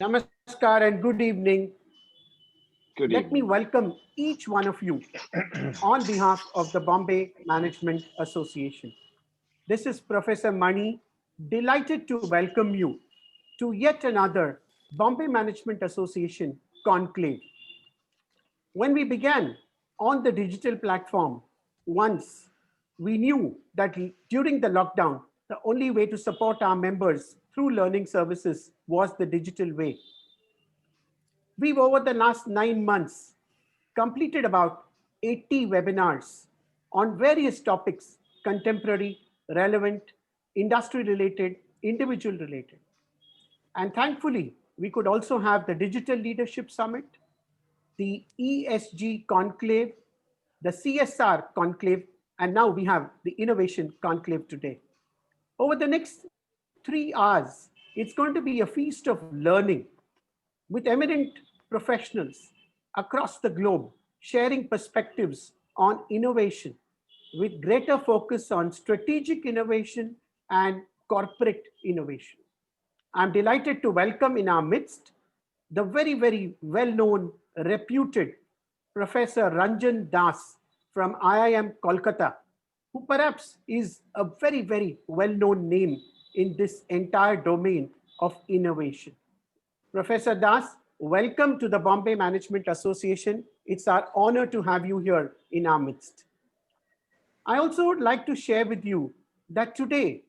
Namaskar and good evening. Good Let me evening. welcome each one of you on behalf of the Bombay Management Association. This is Professor Mani, delighted to welcome you to yet another Bombay Management Association conclave. When we began on the digital platform, once we knew that during the lockdown, the only way to support our members through learning services was the digital way. We've, over the last 9 months, completed about 80 webinars on various topics, contemporary, relevant, industry related, individual related. And thankfully, we could also have the Digital Leadership Summit, the ESG Conclave, the CSR Conclave, and now we have the Innovation Conclave today. Over the next 3 hours, it's going to be a feast of learning with eminent professionals across the globe sharing perspectives on innovation with greater focus on strategic innovation and corporate innovation. I'm delighted to welcome in our midst the very, very well known, reputed Professor Ranjan Das from IIM Kolkata, who perhaps is a very, very well known name in this entire domain of innovation. Professor Das, welcome to the Bombay Management Association. It's our honor to have you here in our midst. I also would like to share with you that today,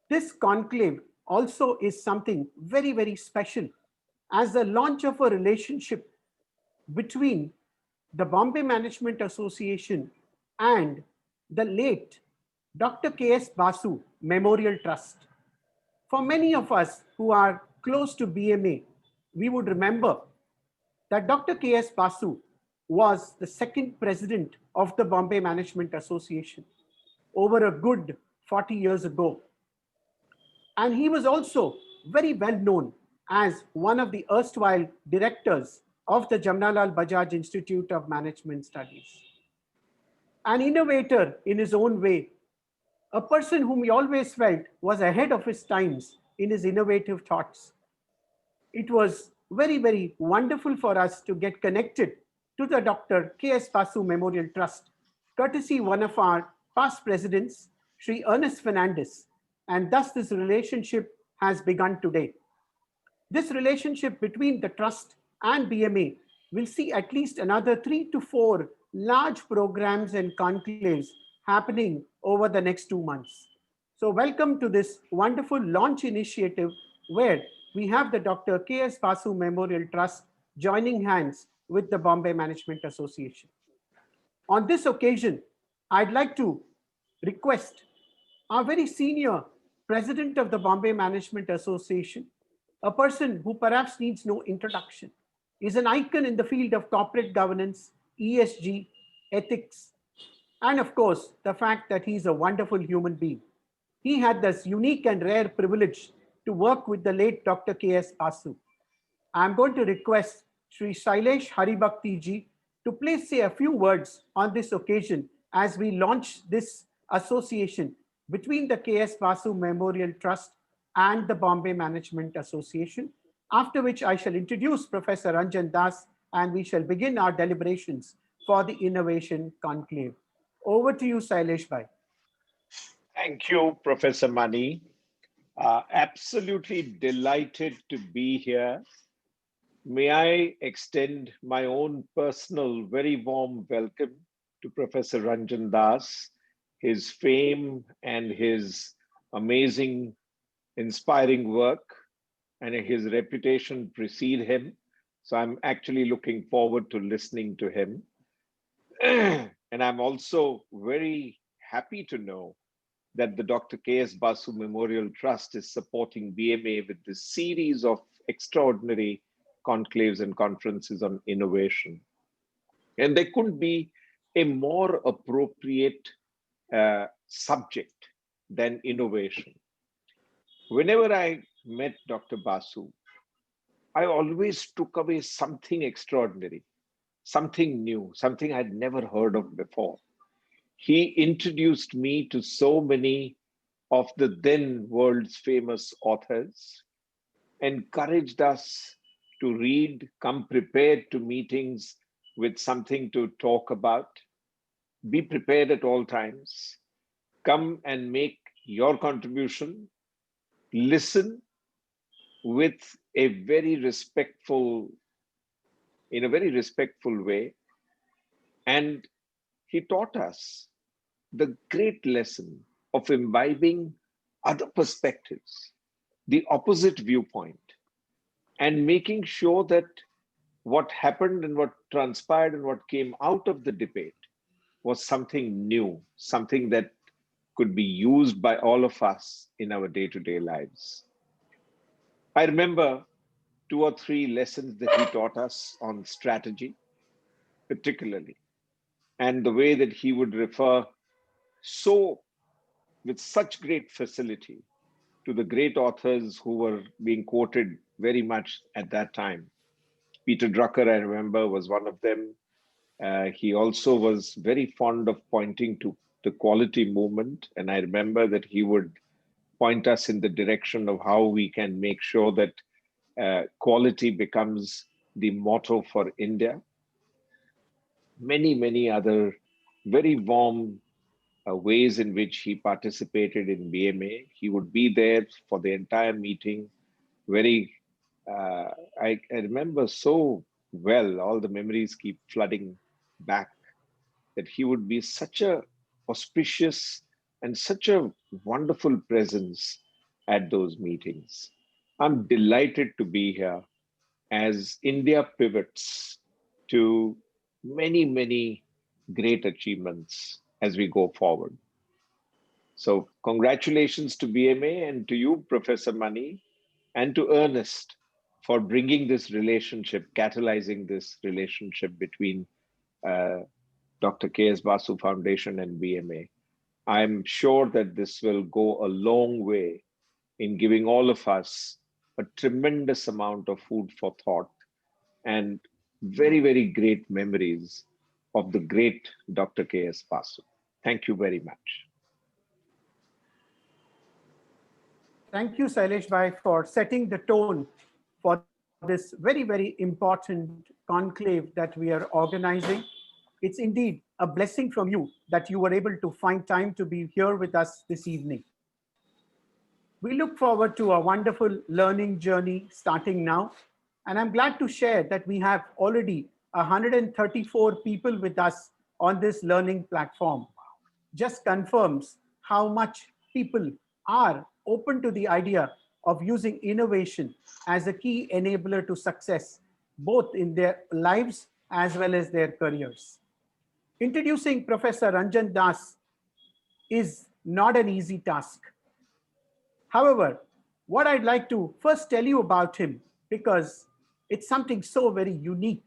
this conclave also is something very, very special as the launch of a relationship between the Bombay Management Association and the late Dr. K.S. Basu Memorial Trust. For many of us who are close to BMA, we would remember that Dr. K.S. Basu was the second president of the Bombay Management Association over a good 40 years ago. And he was also very well known as one of the erstwhile directors of the Jamnalal Bajaj Institute of Management Studies. An innovator in his own way, a person whom he always felt was ahead of his times in his innovative thoughts. It was very, very wonderful for us to get connected to the Dr. K.S. Basu Memorial Trust, courtesy one of our past presidents, Sri Ernest Fernandez, and thus this relationship has begun today. This relationship between the trust and BMA will see at least another 3 to 4 large programs and conclaves happening over the next 2 months. So welcome to this wonderful launch initiative where we have the Dr. K.S. Basu Memorial Trust joining hands with the Bombay Management Association. On this occasion, I'd like to request our very senior president of the Bombay Management Association, a person who perhaps needs no introduction, is an icon in the field of corporate governance, ESG, ethics, and of course, the fact that he's a wonderful human being. He had this unique and rare privilege to work with the late Dr. K.S. Basu. I'm going to request Sri Shailesh Haribhakti ji to please say a few words on this occasion as we launch this association between the K.S. Basu Memorial Trust and the Bombay Management Association, after which I shall introduce Professor Ranjan Das and we shall begin our deliberations for the Innovation Conclave. Over to you, Shailesh Bhai. Thank you, Professor Mani. Absolutely delighted to be here. May I extend my own personal, very warm welcome to Professor Ranjan Das. His fame and his amazing, inspiring work and his reputation precede him. So I'm actually looking forward to listening to him. And I'm also very happy to know that the Dr. K.S. Basu Memorial Trust is supporting BMA with this series of extraordinary conclaves and conferences on innovation. And there couldn't be a more appropriate subject than innovation. Whenever I met Dr. Basu, I always took away something extraordinary, something new, something I'd never heard of before. He introduced me to so many of the then world's famous authors, encouraged us to read, come prepared to meetings with something to talk about. Be prepared at all times. Come and make your contribution. Listen with a very respectful, in a very respectful way. And he taught us the great lesson of imbibing other perspectives, the opposite viewpoint, and making sure that what happened and what transpired and what came out of the debate was something new, something that could be used by all of us in our day-to-day lives. I remember 2 or 3 lessons that he taught us on strategy, particularly, and the way that he would refer so with such great facility to the great authors who were being quoted very much at that time. Peter Drucker, I remember, was one of them. He also was very fond of pointing to the quality movement. And I remember that he would point us in the direction of how we can make sure that quality becomes the motto for India. Many, many other very warm ways in which he participated in BMA. He would be there for the entire meeting. Very, I remember so well, all the memories keep flooding back, that he would be such a auspicious and such a wonderful presence at those meetings. I'm delighted to be here as India pivots to many, many great achievements as we go forward. So congratulations to BMA and to you, Professor Mani, and to Ernest for bringing this relationship, catalyzing this relationship between Dr. K.S. Basu Foundation and BMA. I'm sure that this will go a long way in giving all of us a tremendous amount of food for thought and very, very great memories of the great Dr. K.S. Basu. Thank you very much. Thank you, Sailesh Bhai, for setting the tone for this very, very important conclave that we are organizing. It's indeed a blessing from you that you were able to find time to be here with us this evening. We look forward to a wonderful learning journey starting now. And I'm glad to share that we have already 134 people with us on this learning platform. Just confirms how much people are open to the idea of using innovation as a key enabler to success, both in their lives as well as their careers. Introducing Professor Ranjan Das is not an easy task. However, what I'd like to first tell you about him, because it's something so very unique.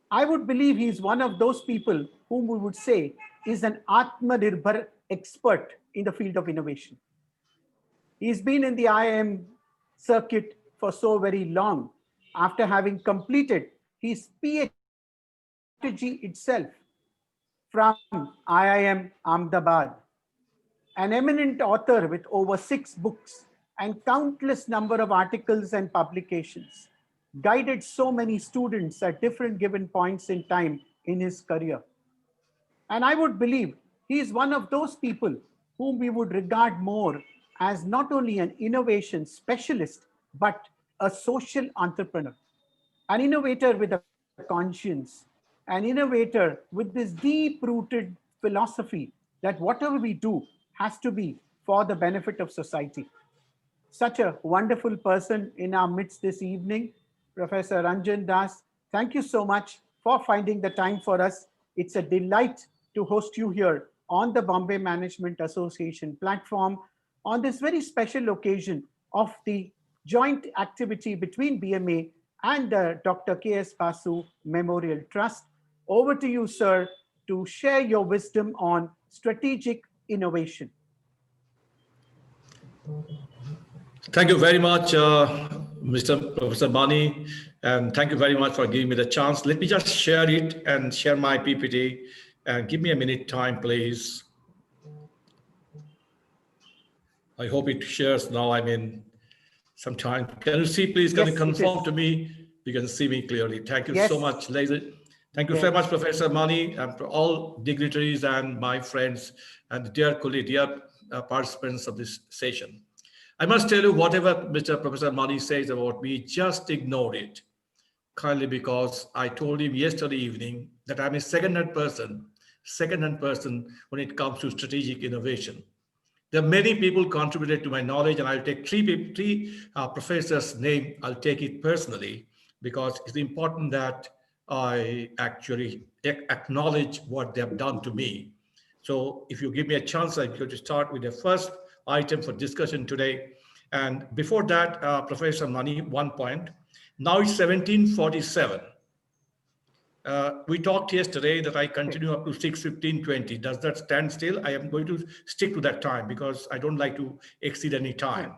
I would believe he's one of those people whom we would say is an Atmanirbhar expert in the field of innovation. He's been in the IIM circuit for so very long after having completed his PhD itself from IIM Ahmedabad. An eminent author with over 6 books and countless number of articles and publications, guided so many students at different given points in time in his career. And I would believe he is one of those people whom we would regard more as not only an innovation specialist, but a social entrepreneur, an innovator with a conscience, an innovator with this deep-rooted philosophy that whatever we do has to be for the benefit of society. Such a wonderful person in our midst this evening, Professor Ranjan Das. Thank you so much for finding the time for us. It's a delight to host you here on the Bombay Management Association platform on this very special occasion of the joint activity between BMA and the Dr. K.S. Basu Memorial Trust. Over to you, sir, to share your wisdom on strategic innovation. Thank you very much, Mr. Professor Mani, and thank you very much for giving me the chance. Let me just share it and share my PPT, and give me a minute time, please. I hope it shares now. I'm in sometime. Can you see, please? Can Yes, you it confirm is. to me? You can see me clearly. Thank you Yes. so much, ladies. Thank you so Yes. much, Professor Mani, and for all dignitaries and my friends and dear colleagues, dear participants of this session. I must tell you, whatever Mr. Professor Mani says about me, just ignore it kindly, because I told him yesterday evening that I'm a second-hand person when it comes to strategic innovation. There are many people contributed to my knowledge, and I'll take three professors' name. I'll take it personally because it's important that I actually acknowledge what they have done to me. So if you give me a chance, I'm going to start with the first item for discussion today. And before that, Professor Mani, one point. Now it's 1747. We talked yesterday that I continue up to 6:15:20. Does that stand still? I am going to stick to that time because I don't like to exceed any time.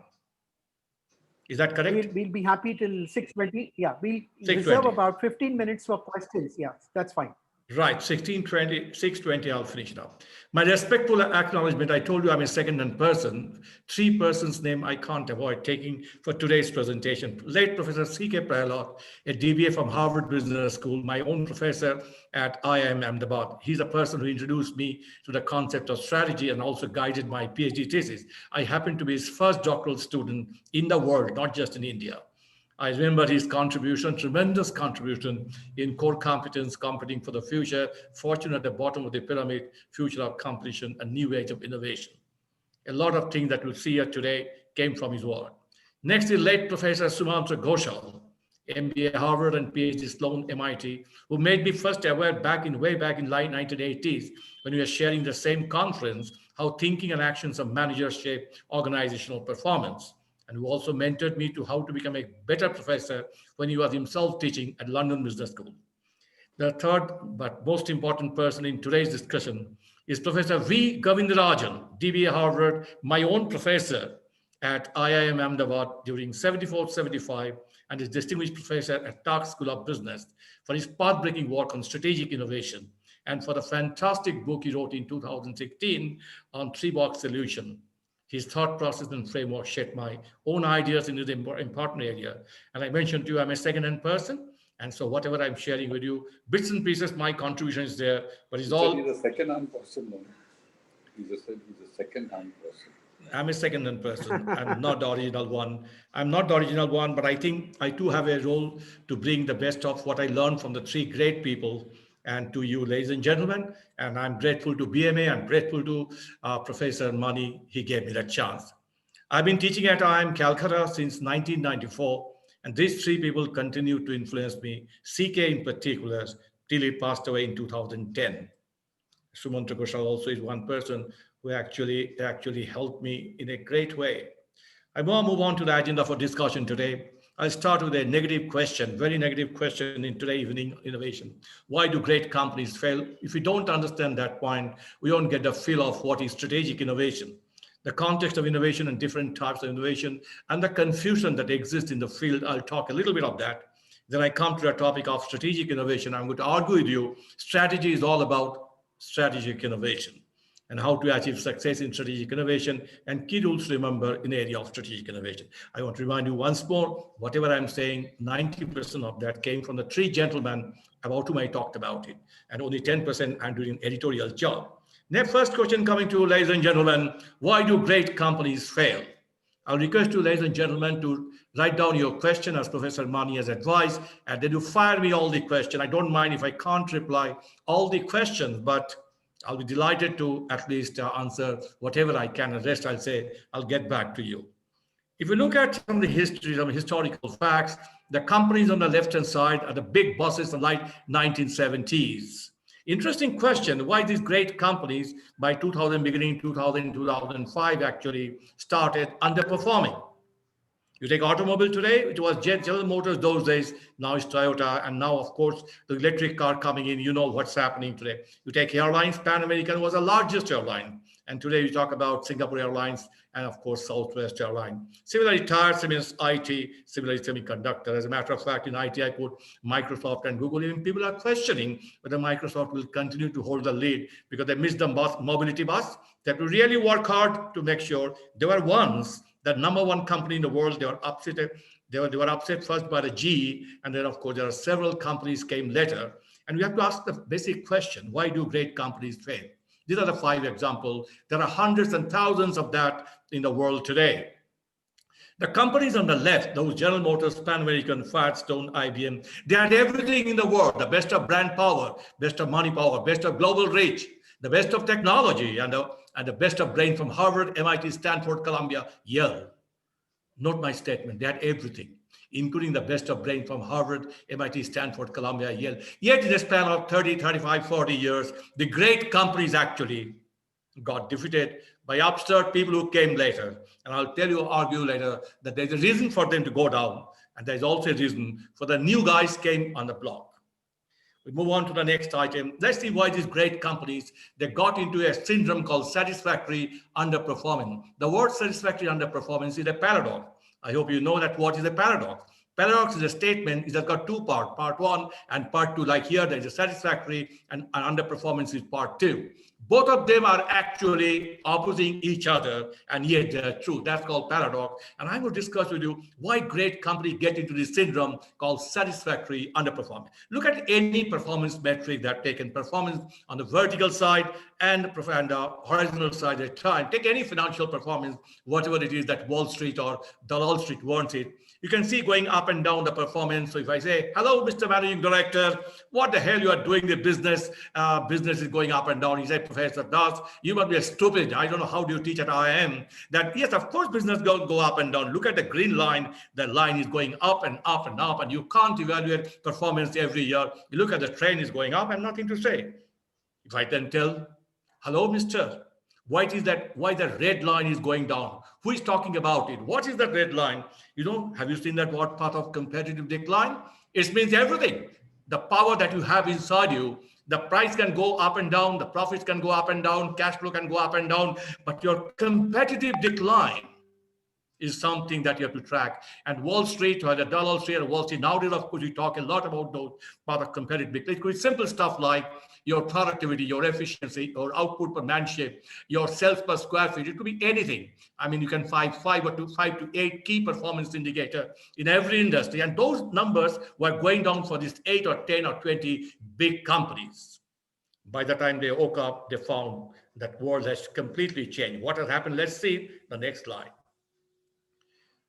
Is that correct? We'll be happy till 6:20. Yeah, we'll 6:20. reserve about 15 minutes for questions. Yeah, that's fine. Right, 16:20, 6:20, I'll finish it up. My respectful acknowledgement, I told you I'm a second-hand person. Three persons' name I can't avoid taking for today's presentation. Late Professor C.K. Prahalad, a DBA from Harvard Business School, my own professor at IIM Ahmedabad. He's a person who introduced me to the concept of strategy and also guided my PhD thesis. I happened to be his first doctoral student in the world, not just in India. I remember his contribution, tremendous contribution in core competence, competing for the future, fortune at the bottom of the pyramid, future of completion, a new age of innovation. A lot of things that we'll see here today came from his work. Next is late Professor Sumantra Ghoshal, MBA Harvard and PhD Sloan MIT, who made me first aware way back in late 1980s when we were sharing the same conference, how thinking and actions of managers shape organizational performance, and who also mentored me to how to become a better professor when he was himself teaching at London Business School. The third but most important person in today's discussion is Professor V. Govindarajan, DBA Harvard, my own professor at IIM Ahmedabad during 74-75, and is distinguished professor at Tuck School of Business for his path-breaking work on strategic innovation and for the fantastic book he wrote in 2016 on three-box solution. His thought process and framework shaped my own ideas in this important area. And I mentioned to you, I'm a second-hand person. And so whatever I'm sharing with you, bits and pieces, my contribution is there, but it's all... He's a second-hand person, no? He just said he's a second-hand person. I'm a second-hand person. I'm not the original one. I'm not the original one, but I think I too have a role to bring the best of what I learned from the three great people and to you, ladies and gentlemen. And I'm grateful to BMA. I'm grateful to Professor Mani. He gave me that chance. I've been teaching at IIM Calcutta since 1994. And these three people continue to influence me, CK in particular, till he passed away in 2010. Sumantra Ghoshal also is one person who actually helped me in a great way. I want to move on to the agenda for discussion today. I'll start with a negative question, very negative question in today's evening innovation. Why do great companies fail? If we don't understand that point, we don't get the feel of what is strategic innovation, the context of innovation and different types of innovation, and the confusion that exists in the field. I'll talk a little bit of that. Then I come to the topic of strategic innovation. I'm going to argue with you, strategy is all about strategic innovation and how to achieve success in strategic innovation and key rules to remember in the area of strategic innovation. I want to remind you once more, whatever I'm saying, 90% of that came from the three gentlemen about whom I talked about it, and only 10% I'm doing an editorial job. Next, first question coming to you, ladies and gentlemen, why do great companies fail? I'll request you, ladies and gentlemen, to write down your question as Professor Mani has advised, and then you fire me all the questions. I don't mind if I can't reply all the questions, but I'll be delighted to at least answer whatever I can. And rest, I'll get back to you. If you look at some of the history, some historical facts, the companies on the left-hand side are the big bosses in the late 1970s. Interesting question, why these great companies by 2000, beginning 2000, 2005 actually started underperforming. You take automobile today, it was General Motors those days, now it's Toyota, and now, of course, the electric car coming in, you know what's happening today. You take airlines, Pan American was the largest airline, and today we talk about Singapore Airlines and, of course, Southwest Airlines. Similarly, tires, means IT, similarly, semiconductor. As a matter of fact, in IT, I put Microsoft and Google. Even people are questioning whether Microsoft will continue to hold the lead because they missed the mobility bus. They have to really work hard to make sure they were ones The number one company in the world, they were upset. They were upset first by the GE, and then of course there are several companies came later. And we have to ask the basic question: why do great companies fail? These are the 5 examples. There are hundreds and thousands of that in the world today. The companies on the left, those General Motors, Pan American, Firestone, IBM, they had everything in the world: the best of brand power, best of money power, best of global reach, the best of technology, and the best of brain from Harvard, MIT, Stanford, Columbia, Yale. Note my statement: they had everything, including the best of brain from Harvard, MIT, Stanford, Columbia, Yale. Yet in a span of 30, 35, 40 years, the great companies actually got defeated by upstart people who came later. And I'll tell you, argue later, that there's a reason for them to go down. And there's also a reason for the new guys came on the block. We move on to the next item. Let's see why these great companies, they got into a syndrome called satisfactory underperforming. The word satisfactory underperformance is a paradox. I hope you know that what is a paradox. Paradox is a statement, it has got 2 parts, part 1 and part 2. Like here, there's a satisfactory and underperformance is part 2. Both of them are actually opposing each other, and yet they're true. That's called paradox. And I will discuss with you why great companies get into this syndrome called satisfactory underperformance. Look at any performance metric that taken performance on the vertical side and the horizontal side at a time. Take any financial performance, whatever it is that Wall Street or Dalal Street wants it. You can see going up and down the performance. So if I say, hello, Mr. Managing Director, what the hell you are doing the business? Business is going up and down. He said, Professor Das, you must be a stupid. I don't know how do you teach at IIM that, yes, of course, business go up and down. Look at the green line. The line is going up and up and up, and you can't evaluate performance every year. You look at the train is going up and nothing to say. If I then tell, hello, mister, why the red line is going down? Who is talking about it? What is that red line? You know, have you seen that what part of competitive decline? It means everything. The power that you have inside you, the price can go up and down, the profits can go up and down, cash flow can go up and down, but your competitive decline is something that you have to track. And Wall Street, or the Dalal Street or Wall Street, nowadays, of course, we talk a lot about those part of competitive decline. It could be simple stuff like your productivity, your efficiency, your output per manship, your sales per square feet. It could be anything. I mean, you can find 5 to 8 key performance indicator in every industry. And those numbers were going down for these 8 or 10 or 20 big companies. By the time they woke up, they found that world has completely changed. What has happened? Let's see the next slide.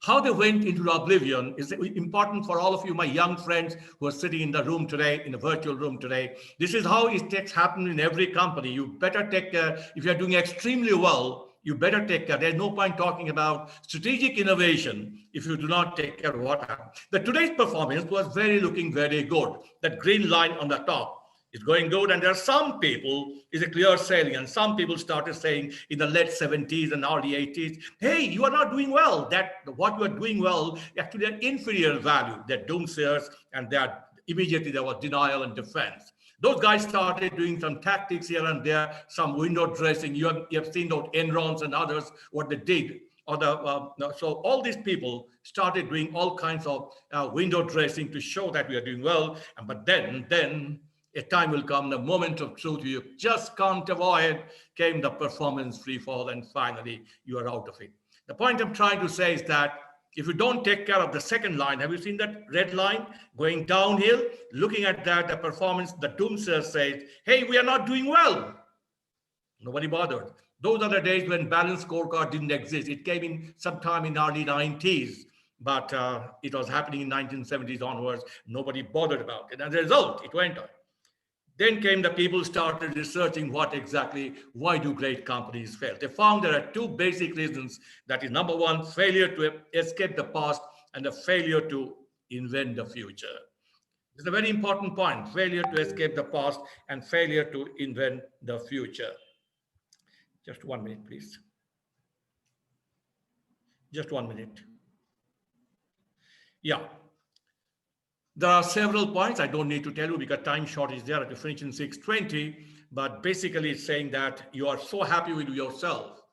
How they went into oblivion is important for all of you, my young friends who are sitting in the room today, in the virtual room today. This is how it takes happen in every company. You better take care. If you're doing extremely well, you better take care. There's no point talking about strategic innovation if you do not take care of what happened. The today's performance was looking very good. That green line on the top is going good, and there are some people, is a clear sailing, and some people started saying in the late 70s and early 80s, hey, you are not doing well. That what you are doing well, actually an inferior value. They're doomsayers, and immediately there was denial and defense. Those guys started doing some tactics here and there, some window dressing. You have seen those Enrons and others, what they did. So all these people started doing all kinds of window dressing to show that we are doing well. But then a time will come, the moment of truth you just can't avoid, came the performance free fall, and finally you are out of it. The point I'm trying to say is that if you don't take care of the second line, have you seen that red line going downhill? Looking at that, the performance, the doomsayer says, hey, we are not doing well. Nobody bothered. Those are the days when balanced scorecard didn't exist. It came in sometime in early 90s, but it was happening in 1970s onwards. Nobody bothered about it. As a result, it went on. Then came the people started researching why do great companies fail? They found there are 2 basic reasons. That is, number 1, failure to escape the past, and the failure to invent the future. It's a very important point, failure to escape the past and failure to invent the future. Just 1 minute, please. Just 1 minute. Yeah. There are several points I don't need to tell you because time shortage there. I have to finish in 6:20, but basically it's saying that you are so happy with yourself.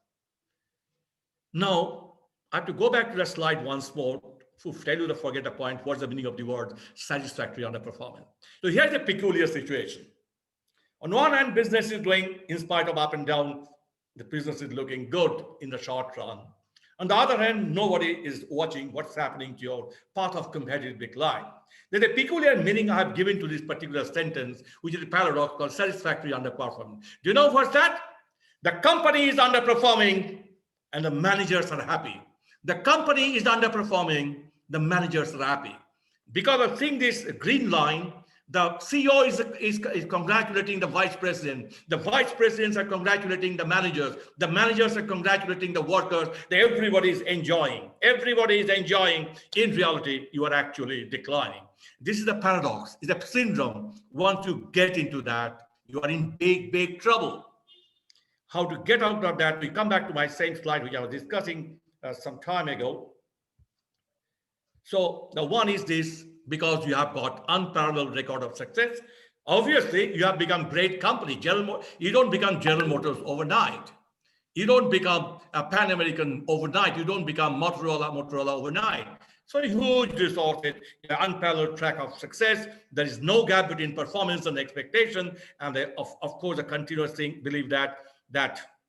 Now, I have to go back to the slide once more to tell you to forget the point. What's the meaning of the word satisfactory underperformance? So here's a peculiar situation. On one hand, business is doing, in spite of up and down, the business is looking good in the short run. On the other hand, nobody is watching what's happening to your path of competitive decline. There's a peculiar meaning I have given to this particular sentence, which is a paradox called satisfactory underperformance. Do you know what's that? The company is underperforming and the managers are happy. The company is underperforming, the managers are happy. Because of seeing this green line, the CEO is congratulating the vice president. The vice presidents are congratulating the managers. The managers are congratulating the workers. Everybody is enjoying. Everybody is enjoying. In reality, you are actually declining. This is the paradox. It's a syndrome. Once you get into that, you are in big, big trouble. How to get out of that? We come back to my same slide, which I was discussing some time ago. So the one is this, because you have got unparalleled record of success. Obviously, you have become great company. You don't become General Motors overnight. You don't become a Pan American overnight. You don't become Motorola overnight. So huge resources, unparalleled track of success. There is no gap between performance and expectation. And they, of course, a continuous thing, believe that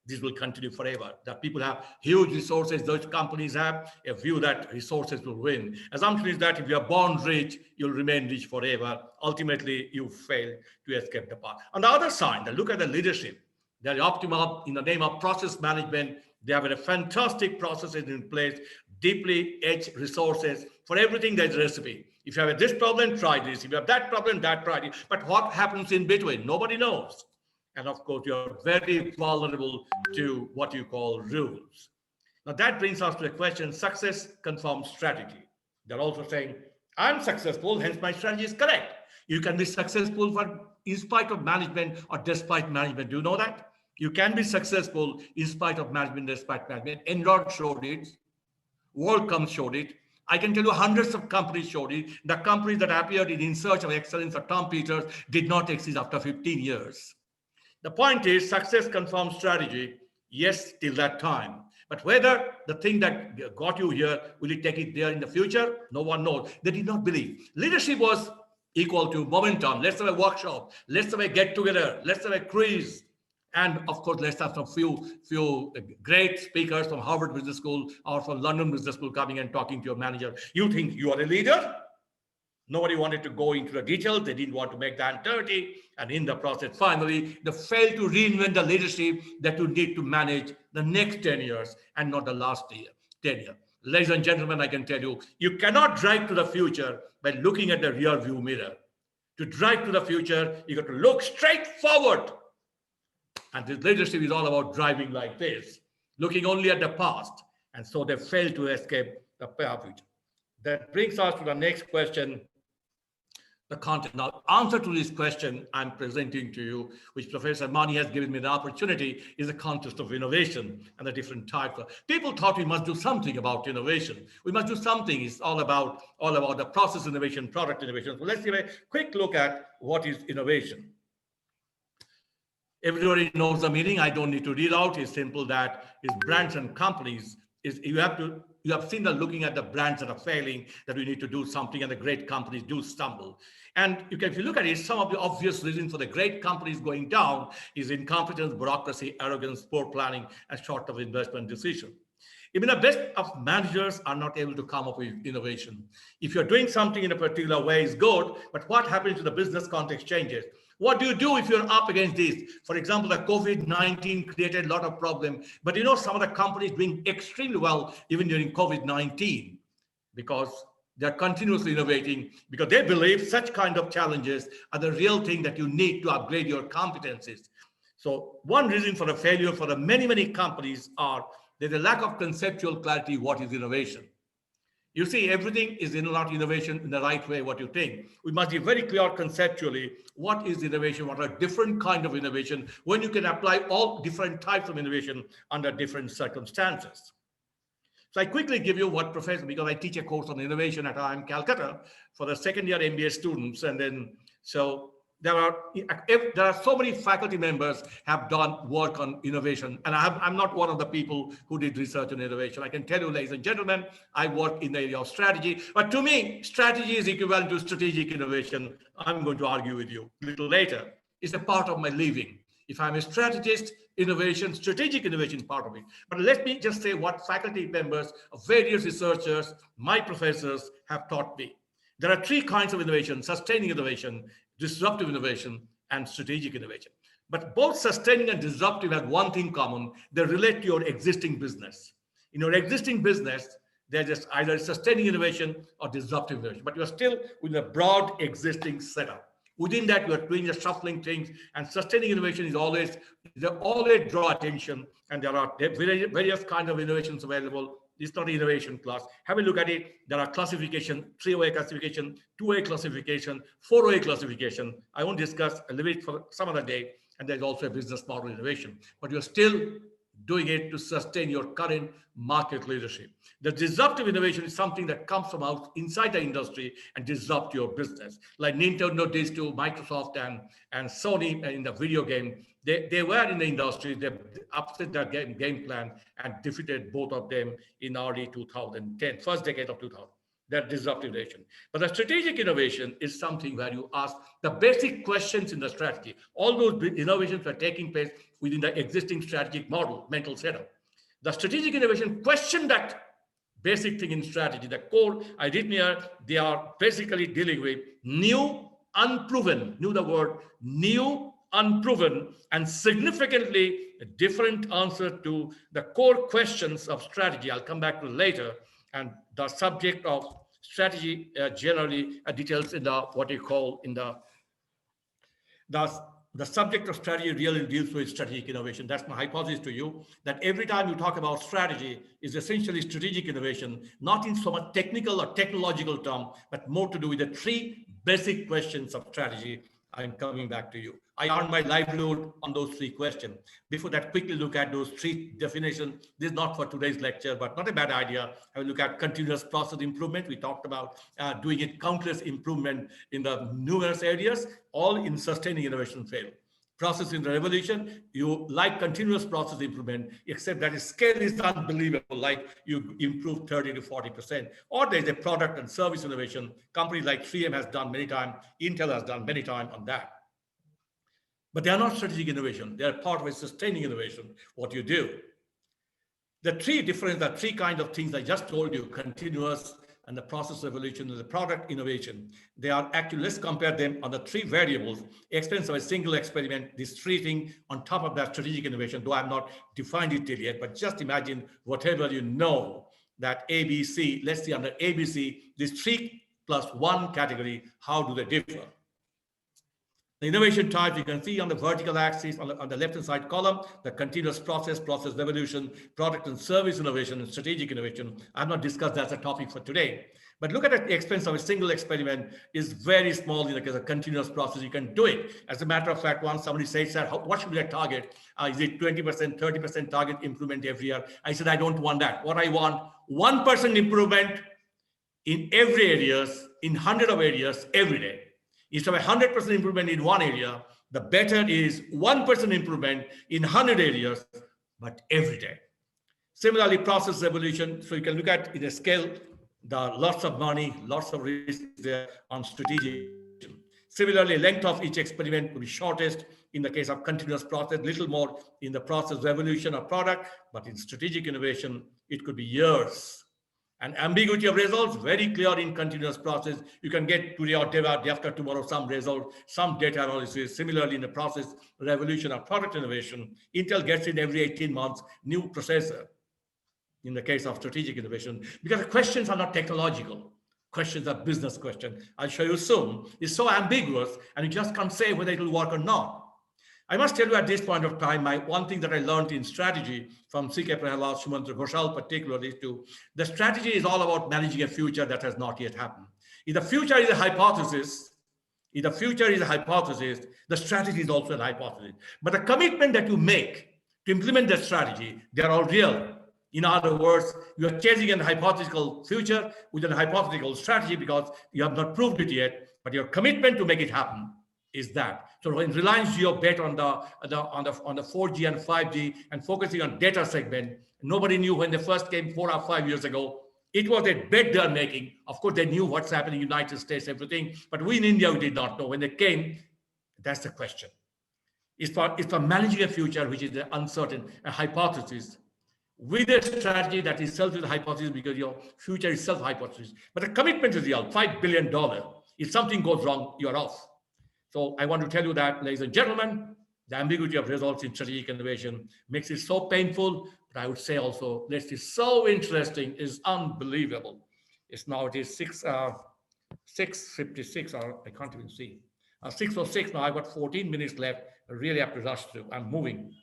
this will continue forever, that people have huge resources. Those companies have a view that resources will win. Assumption is that if you are born rich, you'll remain rich forever. Ultimately, you fail to escape the path. On the other side, look at the leadership. They're optimal in the name of process management. They have a fantastic processes in place, deeply edged resources. For everything, there's a recipe. If you have this problem, try this. If you have that problem, try it. But what happens in between? Nobody knows. And of course, you're very vulnerable to what you call rules. Now that brings us to the question, success confirms strategy. They're also saying, I'm successful, hence my strategy is correct. You can be successful in spite of management or despite management. Do you know that? You can be successful in spite of management, despite management. Enron showed it. WorldCom showed it. I can tell you hundreds of companies showed it. The companies that appeared in Search of Excellence or Tom Peters did not exist after 15 years. The point is, success confirms strategy, yes, till that time. But whether the thing that got you here, will it take it there in the future? No one knows. They did not believe. Leadership was equal to momentum. Let's have a workshop. Let's have a get-together. Let's have a quiz. And of course, let's have some few great speakers from Harvard Business School or from London Business School coming and talking to your manager. You think you are a leader? Nobody wanted to go into the details. They didn't want to make that dirty. And in the process, finally, they failed to reinvent the leadership that you need to manage the next 10 years and not the last 10 years. Ladies and gentlemen, I can tell you, you cannot drive to the future by looking at the rear view mirror. To drive to the future, you got to look straight forward. And this leadership is all about driving like this, looking only at the past. And so they failed to escape the future. That brings us to the next question. The content. Now, answer to this question I'm presenting to you, which Professor Mani has given me the opportunity, is a context of innovation and the different types of. People thought we must do something about innovation. We must do something. It's all about the process innovation, product innovation. So let's give a quick look at what is innovation. Everybody knows the meaning. I don't need to read out. It's simple that is brands and companies. You have seen that looking at the brands that are failing, that we need to do something, and the great companies do stumble. And if you look at it, some of the obvious reasons for the great companies going down is incompetence, bureaucracy, arrogance, poor planning, and short-term investment decision. Even the best of managers are not able to come up with innovation. If you're doing something in a particular way, is good, but what happens to the business context changes. What do you do if you're up against this? For example, the COVID-19 created a lot of problems, but you know, some of the companies doing extremely well even during COVID-19 because they're continuously innovating, because they believe such kind of challenges are the real thing that you need to upgrade your competencies. So one reason for the failure for the many companies are there's a lack of conceptual clarity. What is innovation? You see, everything is not innovation in the right way, what you think. We must be very clear conceptually, what is innovation, what are different kind of innovation, when you can apply all different types of innovation under different circumstances. So I quickly give you what professor, because I teach a course on innovation at IIM Calcutta for the second year MBA students. And then, so there are so many faculty members have done work on innovation. And I'm not one of the people who did research on innovation. I can tell you, ladies and gentlemen, I work in the area of strategy. But to me, strategy is equivalent to strategic innovation. I'm going to argue with you a little later. It's a part of my living. If I'm a strategist, innovation, strategic innovation part of it. But let me just say what faculty members of various researchers, my professors have taught me. There are three kinds of innovation: sustaining innovation, disruptive innovation, and strategic innovation. But both sustaining and disruptive have one thing common: they relate to your existing business. In your existing business, they're just either sustaining innovation or disruptive innovation, but you're still with a broad existing setup. Within that, you're doing the shuffling things, and sustaining innovation is always, they always draw attention, and there are various kinds of innovations available. It's not an innovation class. Have a look at it. There are classification, 3OA classification, 2A classification, 4OA classification. I won't discuss, a little bit for some other day. And there's also a business model innovation, but you're still doing it to sustain your current market leadership. The disruptive innovation is something that comes from inside the industry and disrupt your business. Like Nintendo did to Microsoft and Sony in the video game. They were in the industry, they upset their game plan and defeated both of them in early 2010, first decade of 2000. That disruptive innovation. But the strategic innovation is something where you ask the basic questions in the strategy. All those innovations are taking place within the existing strategic model, mental setup. The strategic innovation question that basic thing in strategy, the core I written here, they are basically dealing with new, unproven, new, unproven, and significantly different answer to the core questions of strategy. I'll come back to later. And the subject of strategy generally details in the what you call in the subject of strategy really deals with strategic innovation. That's my hypothesis to you, that every time you talk about strategy is essentially strategic innovation, not in so much technical or technological term, but more to do with the three basic questions of strategy. I'm coming back to you. I earned my livelihood on those three questions. Before that, quickly look at those three definitions. This is not for today's lecture, but not a bad idea. I will look at continuous process improvement. We talked about doing it countless improvement in the numerous areas, all in sustaining innovation field. Process in the revolution, you like continuous process improvement, except that the scale is unbelievable, like you improve 30 to 40%. Or there's a product and service innovation. Companies like 3M has done many times, Intel has done many times on that. But they are not strategic innovation. They are part of a sustaining innovation, what you do. The three kinds of things I just told you, continuous and the process revolution and the product innovation. They are actually, let's compare them on the three variables, expense of a single experiment, this three things on top of that strategic innovation, though I'm not defined it yet, but just imagine whatever you know that ABC, let's see under ABC, this 3+1 category, how do they differ? The innovation types, you can see on the vertical axis, on the left-hand side column, the continuous process revolution, product and service innovation, and strategic innovation. I'm not discussed that's a topic for today. But look at the expense of a single experiment is very small in the case of continuous process. You can do it. As a matter of fact, once somebody says, "Sir, what should be the target? Is it 20%, 30% target improvement every year?" I said, I don't want that. What I want, 1% improvement in every areas, in 100 of areas every day. Instead of 100% improvement in one area, the better is 1% improvement in 100 areas, but every day. Similarly, process revolution. So you can look at in a scale, the lots of money, lots of risk there on strategic. Similarly, length of each experiment could be shortest in the case of continuous process, little more in the process revolution or product, but in strategic innovation, it could be years. And ambiguity of results, very clear in continuous process. You can get today or day after tomorrow some result, some data analysis. Similarly, in the process revolution or product innovation, Intel gets in every 18 months, new processor in the case of strategic innovation, because the questions are not technological. Questions are business questions. I'll show you soon. It's so ambiguous, and you just can't say whether it will work or not. I must tell you at this point of time, one thing that I learned in strategy from C.K. Prahalad, Sumantra Ghoshal particularly is the strategy is all about managing a future that has not yet happened. If the future is a hypothesis, the strategy is also a hypothesis. But the commitment that you make to implement that strategy, they are all real. In other words, you are chasing a hypothetical future with a hypothetical strategy because you have not proved it yet, but your commitment to make it happen is that. So when Reliance Jio bet on the 4G and 5G and focusing on data segment, nobody knew when they first came 4 or 5 years ago. It was a bet they're making. Of course, they knew what's happening in the United States, everything. But we in India, we did not know. When they came, that's the question. It's for managing a future which is uncertain, a hypothesis, with a strategy that itself is a hypothesis because your future is self-hypothesis. But the commitment is real, $5 billion. If something goes wrong, you're off. So I want to tell you that, ladies and gentlemen, the ambiguity of results in strategic innovation makes it so painful, but I would say also makes it so interesting, is unbelievable. It's now, it is 6:56, or I can't even see. 6:06 now, I've got 14 minutes left. I really have to rush through. I'm moving.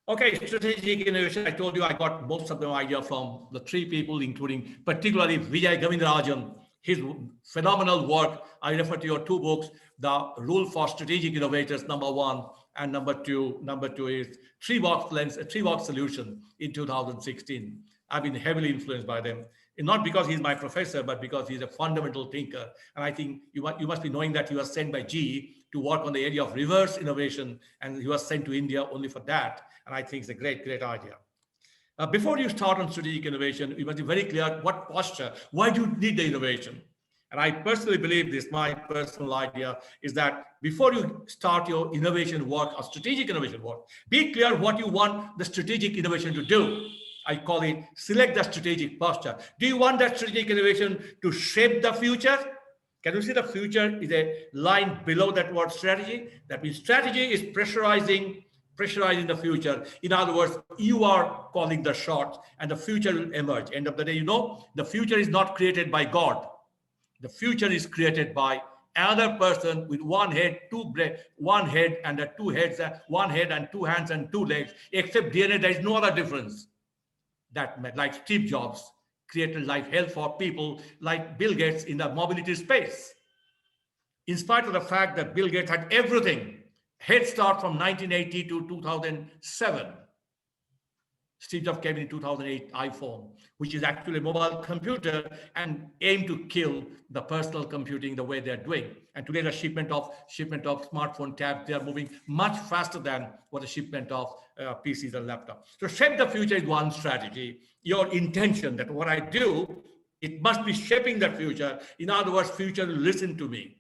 Okay, strategic innovation. I told you I got most of the idea from the three people, including particularly Vijay Govindarajan, his phenomenal work. I refer to your two books, The Rule for Strategic Innovators, #1, and number two is three-box solution in 2016. I've been heavily influenced by them. And not because he's my professor, but because he's a fundamental thinker. And I think you must be knowing that he was sent by GE to work on the area of reverse innovation, and he was sent to India only for that. And I think it's a great, great idea. Before you start on strategic innovation, you must be very clear what posture, why do you need the innovation? And I personally believe this, my personal idea is that before you start your innovation work or strategic innovation work, be clear what you want the strategic innovation to do. I call it select the strategic posture. Do you want that strategic innovation to shape the future? Can you see the future is a line below that word strategy? That means strategy is pressurizing the future. In other words, you are calling the shots and the future will emerge. End of the day, you know, the future is not created by God. The future is created by another person with one head and two heads, one head and two hands and two legs. Except DNA, there is no other difference. That, like Steve Jobs, created life health for people like Bill Gates in the mobility space. In spite of the fact that Bill Gates had everything, head start from 1980 to 2007. Steve Jobs came in 2008 iPhone, which is actually a mobile computer and aimed to kill the personal computing the way they're doing. And today the shipment of smartphone tabs, they are moving much faster than what the shipment of PCs and laptops. So shape the future is one strategy. Your intention that what I do, it must be shaping the future. In other words, future will listen to me.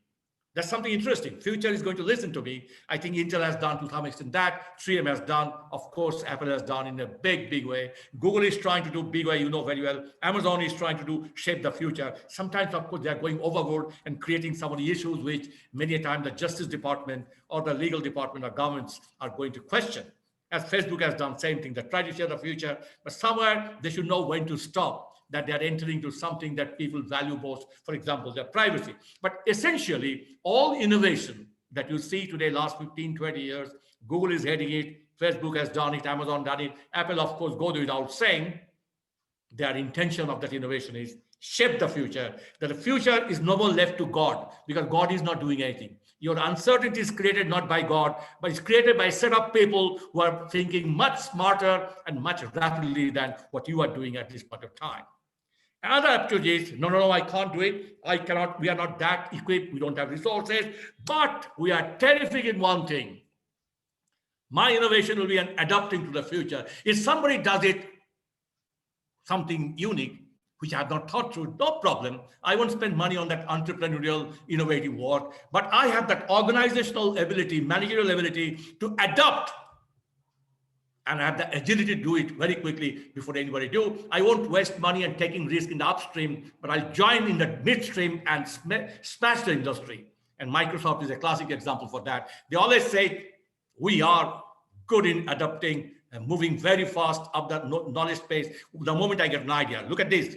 That's something interesting. Future is going to listen to me. I think Intel has done to some extent that. 3M has done. Of course, Apple has done in a big, big way. Google is trying to do big way, you know very well. Amazon is trying to do shape the future. Sometimes, of course, they are going overboard and creating some of the issues which many a time the Justice Department or the legal department or governments are going to question. As Facebook has done, same thing. They try to share the future, but somewhere they should know when to stop, that they are entering into something that people value most, for example, their privacy. But essentially, all innovation that you see today, last 15, 20 years, Google is heading it, Facebook has done it, Amazon done it, Apple, of course, goes without saying. Their intention of that innovation is shape the future, that the future is no more left to God, because God is not doing anything. Your uncertainty is created not by God, but it's created by a set of people who are thinking much smarter and much rapidly than what you are doing at this point of time. Another approach is, no, I can't do it. I cannot, we are not that equipped. We don't have resources, but we are terrific in one thing. My innovation will be an adapting to the future. If somebody does it, something unique, which I have not thought through, no problem. I won't spend money on that entrepreneurial, innovative work, but I have that organizational ability, managerial ability to adapt, and I have the agility to do it very quickly before anybody do. I won't waste money and taking risk in the upstream, but I'll join in the midstream and smash the industry. And Microsoft is a classic example for that. They always say, we are good in adapting and moving very fast up the knowledge space. The moment I get an idea, look at this.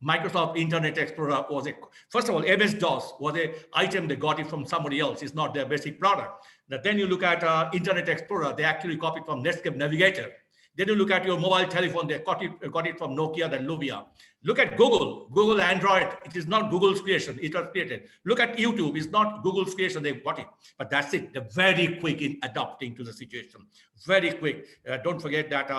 Microsoft Internet Explorer was first of all, MS-DOS was an item they got it from somebody else. It's not their basic product. Then you look at Internet Explorer, they actually copied from Netscape Navigator. Then you look at your mobile telephone, they got it from Nokia, then Lumia. Look at Google Android, it is not Google's creation, it was created. Look at YouTube, it's not Google's creation, they got it. But that's it, they're very quick in adapting to the situation. Very quick. Don't forget that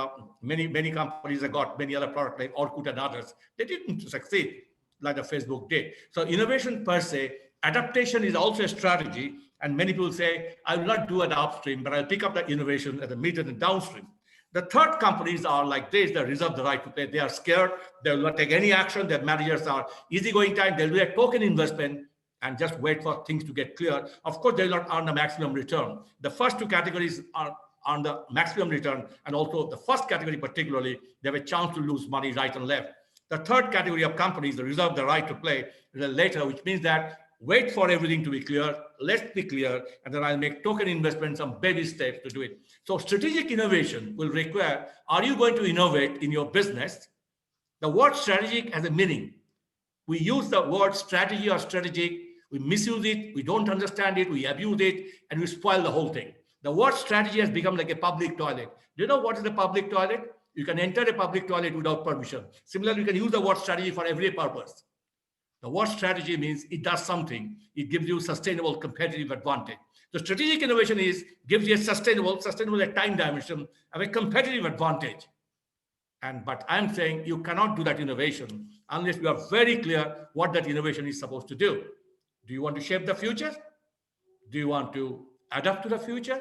many companies have got many other products like Orkut and others. They didn't succeed like the Facebook did. So innovation per se, adaptation is also a strategy. And many people say, I will not do it upstream, but I'll pick up the innovation at the mid and downstream. The third companies are like this, they reserve the right to play. They are scared, they will not take any action. Their managers are easygoing time, they'll do a token investment. and just wait for things to get clear, of course, they will not earn the maximum return. The first two categories are on the maximum return, and also the first category particularly, they have a chance to lose money right and left. The third category of companies, they reserve the right to play later, which means that wait for everything to be clear, let's be clear, and then I'll make token investments, some baby steps to do it. So strategic innovation will require, are you going to innovate in your business? The word strategic has a meaning. We use the word strategy or strategic, we misuse it, we don't understand it, we abuse it, and we spoil the whole thing. The word strategy has become like a public toilet. Do you know what is a public toilet? You can enter a public toilet without permission. Similarly, you can use the word strategy for every purpose. The word strategy means it does something. It gives you sustainable competitive advantage. The strategic innovation gives you a sustainable at time dimension of a competitive advantage. But I'm saying you cannot do that innovation unless you are very clear what that innovation is supposed to do. Do you want to shape the future? Do you want to adapt to the future?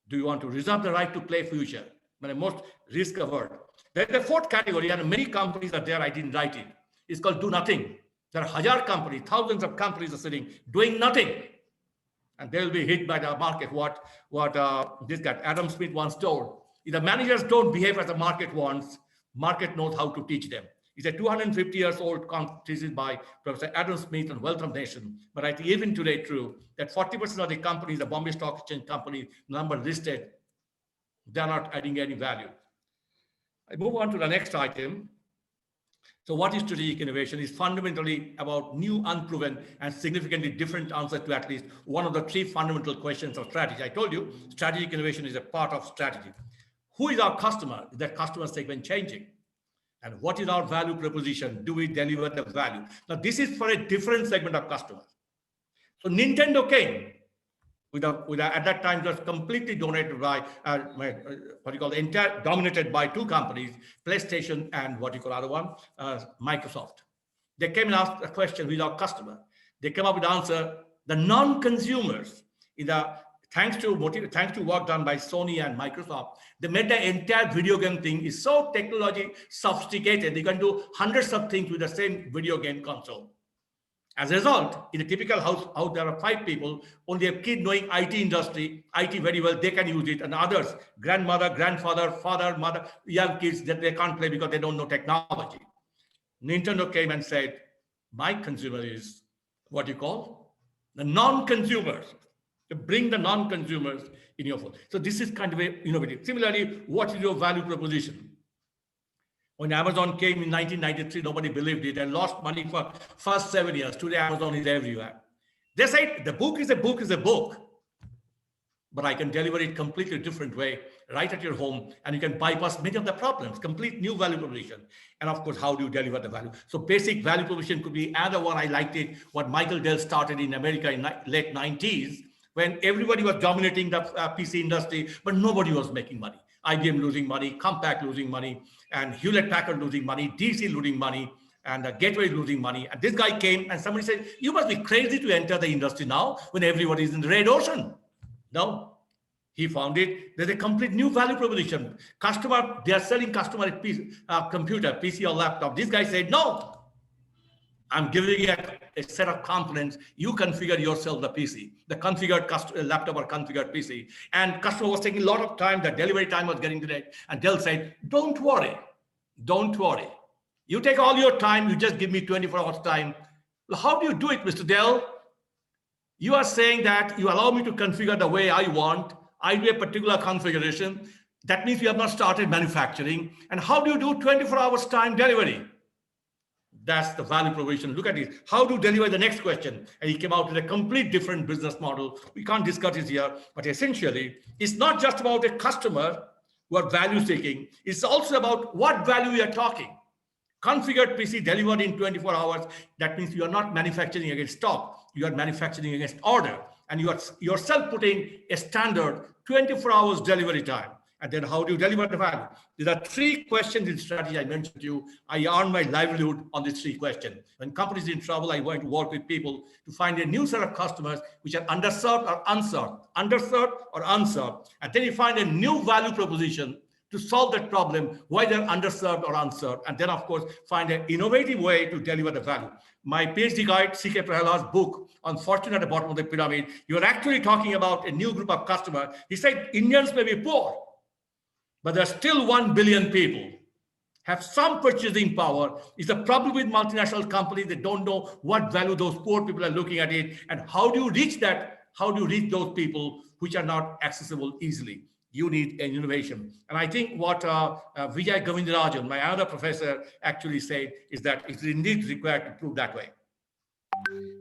Do you want to reserve the right to play future? But the most risk averse. There's a fourth category, and many companies are there. I didn't write it. It's called do nothing. There are Hajar companies, thousands of companies are sitting doing nothing, and they will be hit by the market. What this guy Adam Smith once told: if the managers don't behave as the market wants, market knows how to teach them. It's a 250 years old thesis by Professor Adam Smith on Wealth of Nation. But I think even today, true that 40% of the companies, the Bombay Stock Exchange companies, number listed, they're not adding any value. I move on to the next item. So what is strategic innovation? Is fundamentally about new, unproven, and significantly different answers to at least one of the three fundamental questions of strategy. I told you, strategic innovation is a part of strategy. Who is our customer? Is that customer segment changing? And what is our value proposition? Do we deliver the value? Now, this is for a different segment of customers. So Nintendo came with at that time, just completely dominated by, dominated by two companies, PlayStation and other one, Microsoft. They came and asked a question with our customer. They came up with the answer, the non-consumers, thanks to work done by Sony and Microsoft, they made the entire video game thing is so technology sophisticated, they can do hundreds of things with the same video game console. As a result, in a typical house, there are 5 people, only a kid knowing IT industry, IT very well, they can use it, and others, grandmother, grandfather, father, mother, young kids, that they can't play because they don't know technology. Nintendo came and said, my consumer is what you call the non-consumers. To bring the non-consumers in your phone. So this is kind of innovative. Similarly, what is your value proposition? When Amazon came in 1993, nobody believed it and lost money for first 7 years. Today, Amazon is everywhere. They said the book is a book is a book, but I can deliver it completely different way, right at your home, and you can bypass many of the problems, complete new value proposition. And of course, how do you deliver the value? So basic value proposition could be another one. I liked it, what Michael Dell started in America in late 90s, when everybody was dominating the PC industry, but nobody was making money. IBM losing money, Compaq losing money, and Hewlett-Packard losing money, DC losing money, and Gateway losing money. And this guy came and somebody said, you must be crazy to enter the industry now when everybody is in the red ocean. No, he found it. There's a complete new value proposition. Customer, they are selling customer a computer, PC or laptop. This guy said, no, I'm giving you a set of components. You configure yourself the PC, the configured laptop or configured PC. And customer was taking a lot of time. The delivery time was getting delayed. And Dell said, don't worry. Don't worry. You take all your time. You just give me 24 hours time. Well, how do you do it, Mr. Dell? You are saying that you allow me to configure the way I want. I do a particular configuration. That means you have not started manufacturing. And how do you do 24 hours time delivery? That's the value proposition. Look at it. How to deliver the next question? And he came out with a complete different business model. We can't discuss it here, but essentially, it's not just about a customer who are value seeking. It's also about what value we are talking. Configured PC delivered in 24 hours. That means you are not manufacturing against stock. You are manufacturing against order. And you are yourself putting a standard 24 hours delivery time. And then how do you deliver the value? There are 3 questions in strategy I mentioned to you. I earn my livelihood on these 3 questions. When companies are in trouble, I want to work with people to find a new set of customers which are underserved or unserved, underserved or unserved. And then you find a new value proposition to solve that problem, why they're underserved or unserved, and then, of course, find an innovative way to deliver the value. My PhD guide, C.K. Prahalad's book on fortune at the bottom of the pyramid, you're actually talking about a new group of customers. He said Indians may be poor, but there's still 1 billion people have some purchasing power. It's a problem with multinational companies. They don't know what value those poor people are looking at it, and how do you reach that? How do you reach those people which are not accessible easily? You need an innovation. And I think what Vijay Govindarajan, my other professor, actually said is that it's indeed required to prove that way.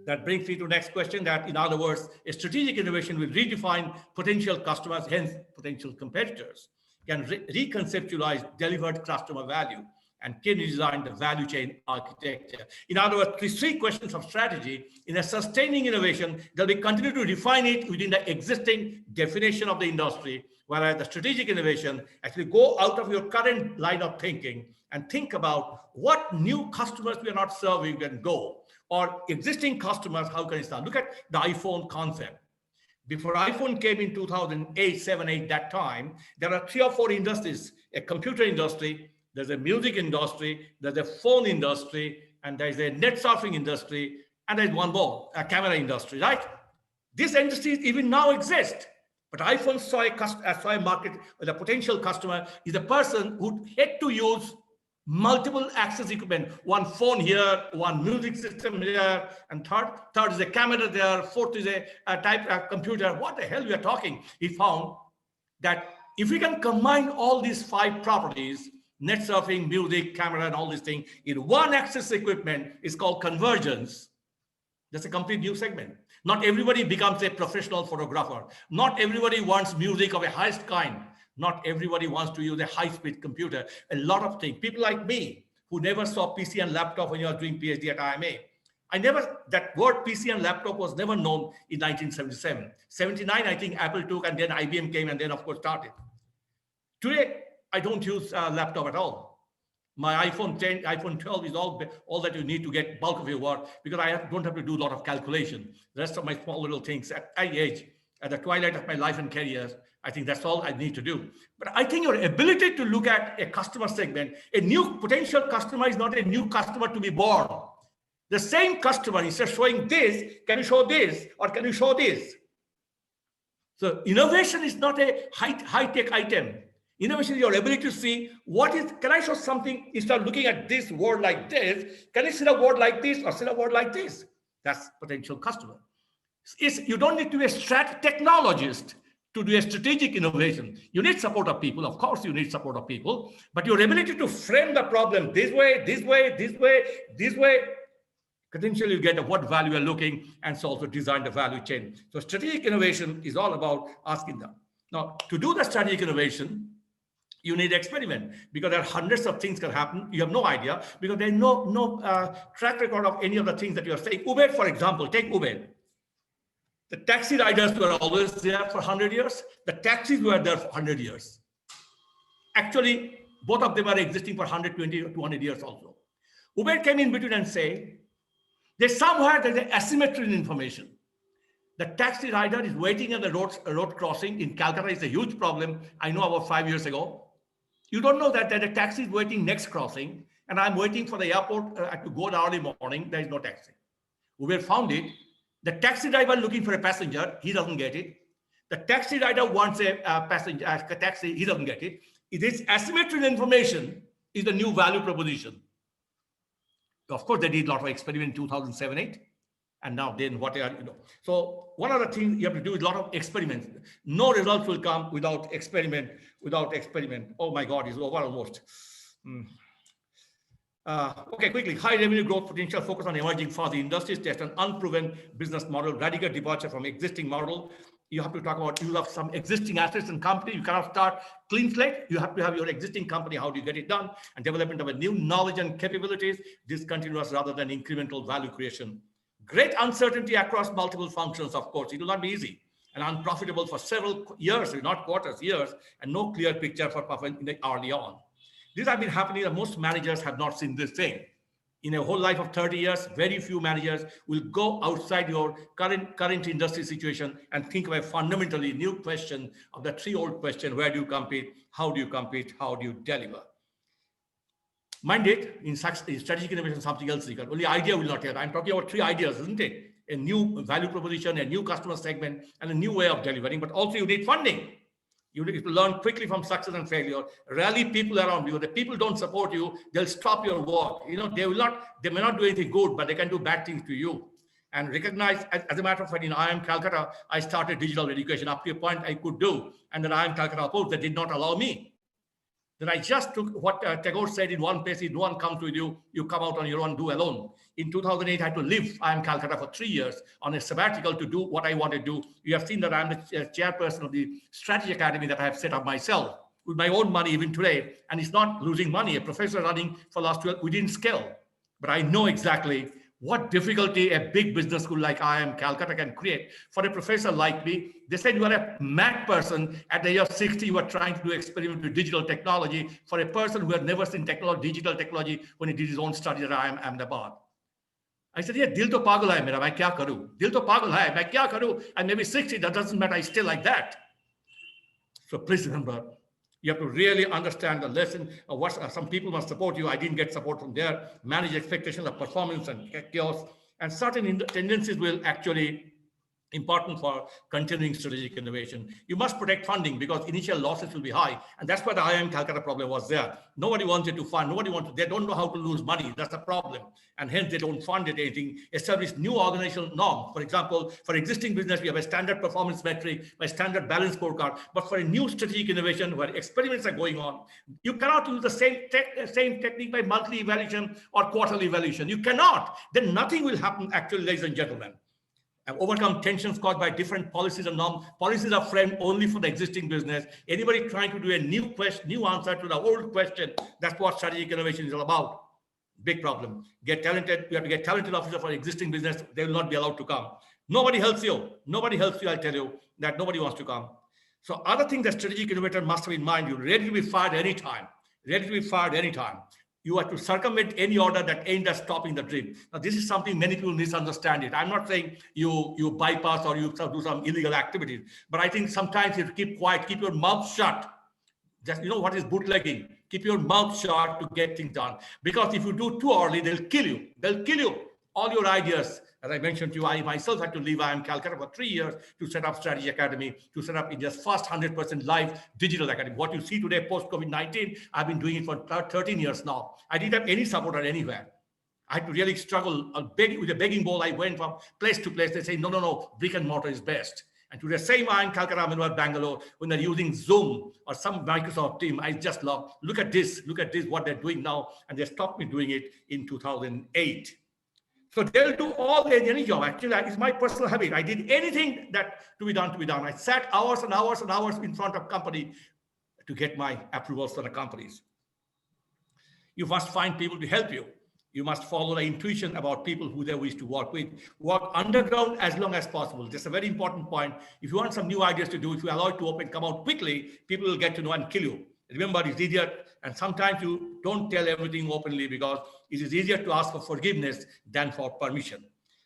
That brings me to the next question, that in other words, a strategic innovation will redefine potential customers, hence potential competitors, can reconceptualize delivered customer value, and can design the value chain architecture. In other words, these 3 questions of strategy. In a sustaining innovation, they'll be continue to refine it within the existing definition of the industry, whereas the strategic innovation actually go out of your current line of thinking and think about what new customers we are not serving and go, or existing customers, how can it start? Look at the iPhone concept. Before iPhone came in 2008, 7, 8, that time, there are 3 or 4 industries: a computer industry, there's a music industry, there's a phone industry, and there's a net surfing industry, and there's one more, a camera industry, right? These industries even now exist. But iPhone saw a market with a potential customer is a person who had to use multiple access equipment, one phone here, one music system here, and third is a camera there, fourth is a type computer. What the hell we are talking? He found that if we can combine all these 5 properties, net surfing, music, camera, and all these things in one access equipment, is called convergence. That's a complete new segment. Not everybody becomes a professional photographer. Not everybody wants music of a highest kind. Not everybody wants to use a high-speed computer. A lot of things. People like me, who never saw PC and laptop when you were doing PhD at IMA. That word PC and laptop was never known in 1977. 79, I think Apple took, and then IBM came, and then, of course, started. Today, I don't use a laptop at all. My iPhone 10, iPhone 12 is all that you need to get bulk of your work, because I don't have to do a lot of calculation. The rest of my small little things at my age, at the twilight of my life and career, I think that's all I need to do. But I think your ability to look at a customer segment, a new potential customer is not a new customer to be born. The same customer, instead of showing this, can you show this, or can you show this? So innovation is not a high-tech item. Innovation is your ability to see can I show something, instead of looking at this word like this, can I see a word like this or see a word like this? That's potential customer. You don't need to be a technologist to do a strategic innovation. You need support of people. Of course, you need support of people, but your ability to frame the problem this way, this way, this way, this way, potentially you get what value you're looking, and so also design the value chain. So strategic innovation is all about asking them. Now, to do the strategic innovation, you need experiment, because there are hundreds of things can happen. You have no idea, because there's no track record of any of the things that you are saying. Uber, for example, take Uber. The taxi riders were always there for 100 years. The taxis were there for 100 years. Actually, both of them are existing for 120 or 200 years also. Uber came in between and say, there's an asymmetry in information. The taxi rider is waiting at the road crossing in Calcutta. Is a huge problem. I know about 5 years ago. You don't know that the taxi is waiting next crossing, and I'm waiting for the airport to go in the early morning. There is no taxi. Uber found it. The taxi driver looking for a passenger, he doesn't get it. The taxi rider wants a taxi, he doesn't get it. This asymmetry in information is the new value proposition. Of course, they did a lot of experiment in 2007-8, and now then what they are, So one of the things you have to do is a lot of experiments. No results will come without experiment. Oh my God, it's over almost. Okay, quickly. High revenue growth potential, focus on emerging fast industries, test an unproven business model, radical departure from existing model. You have to talk about use of some existing assets and company. You cannot start clean slate. You have to have your existing company. How do you get it done? And development of a new knowledge and capabilities, discontinuous rather than incremental value creation. Great uncertainty across multiple functions, of course. It will not be easy and unprofitable for several years, not quarters, years, and no clear picture for early on. These have been happening, that most managers have not seen this thing. In a whole life of 30 years, very few managers will go outside your current industry situation and think of a fundamentally new question of the 3-old question: where do you compete? How do you compete? How do you deliver? Mind it, in strategic innovation, something else. Only idea will not help. I'm talking about 3 ideas, isn't it? A new value proposition, a new customer segment, and a new way of delivering. But also you need funding. You need to learn quickly from success and failure. Rally people around you. The people don't support you, they'll stop your work. They may not do anything good, but they can do bad things to you. And recognize, as a matter of fact, in IIM Calcutta, I started digital education up to a point I could do. And then IIM Calcutta opposed, that did not allow me. Then I just took what Tagore said in one place: if no one comes with you, you come out on your own, do alone. In 2008, I had to leave IIM Calcutta for 3 years on a sabbatical to do what I want to do. You have seen that I'm the chairperson of the Strategy Academy that I have set up myself with my own money even today. And it's not losing money. A professor running for the last 12, we didn't scale. But I know exactly what difficulty a big business school like IIM Calcutta can create. For a professor like me, they said you are a mad person. At the age of 60, you are trying to do experiment with digital technology. For a person who had never seen digital technology, when he did his own studies at IIM Ahmedabad. I said, yeah, dil to pagal hai mera, main kya karu? Dil to pagal hai, main kya karu? And maybe 60, that doesn't matter, I still like that. So please remember, you have to really understand the lesson of what some people must support you. I didn't get support from there. Manage expectations of performance and chaos. And certain tendencies will actually important for continuing strategic innovation. You must protect funding because initial losses will be high. And that's why the IIM Calcutta problem was there. Nobody wanted to fund. They don't know how to lose money. That's the problem. And hence they don't fund anything. Establish new organizational norms. For example, for existing business, we have a standard performance metric, a standard balance scorecard. But for a new strategic innovation where experiments are going on, you cannot use the same technique by monthly evaluation or quarterly evaluation. You cannot. Then nothing will happen actually, ladies and gentlemen. And overcome tensions caused by different policies and norms. Policies are framed only for the existing business. Anybody trying to do a new answer to the old question, that's what strategic innovation is all about. Big problem. Get talented. You have to get talented officers for existing business. They will not be allowed to come. Nobody helps you. Nobody helps you, I'll tell you, that nobody wants to come. So other thing that strategic innovator must have in mind, you're ready to be fired anytime. Ready to be fired anytime. You have to circumvent any order that aimed at stopping the dream. Now, this is something many people misunderstand it. I'm not saying you bypass or you do some illegal activities, but I think sometimes you have to keep quiet, keep your mouth shut. Just, what is bootlegging? Keep your mouth shut to get things done. Because if you do too early, they'll kill you. They'll kill you. All your ideas. As I mentioned to you, I myself had to leave IIM Calcutta for 3 years to set up Strategy Academy, to set up India's first 100% live digital academy. What you see today post-COVID-19, I've been doing it for 13 years now. I didn't have any support anywhere. I had to really struggle with a begging bowl. I went from place to place. They say, no, brick and mortar is best. And to the same IIM Calcutta, Ahmedabad, Bangalore, when they're using Zoom or some Microsoft team, I just love, look at this, what they're doing now. And they stopped me doing it in 2008. So they'll do any job. Actually, it's my personal habit. I did anything that to be done. I sat hours and hours and hours in front of company to get my approvals for the companies. You must find people to help you. You must follow the intuition about people who they wish to work with. Work underground as long as possible. That's a very important point. If you want some new ideas to do, if you allow it to open, come out quickly, people will get to know and kill you. Remember, it's easier, and sometimes you don't tell everything openly because it is easier to ask for forgiveness than for permission.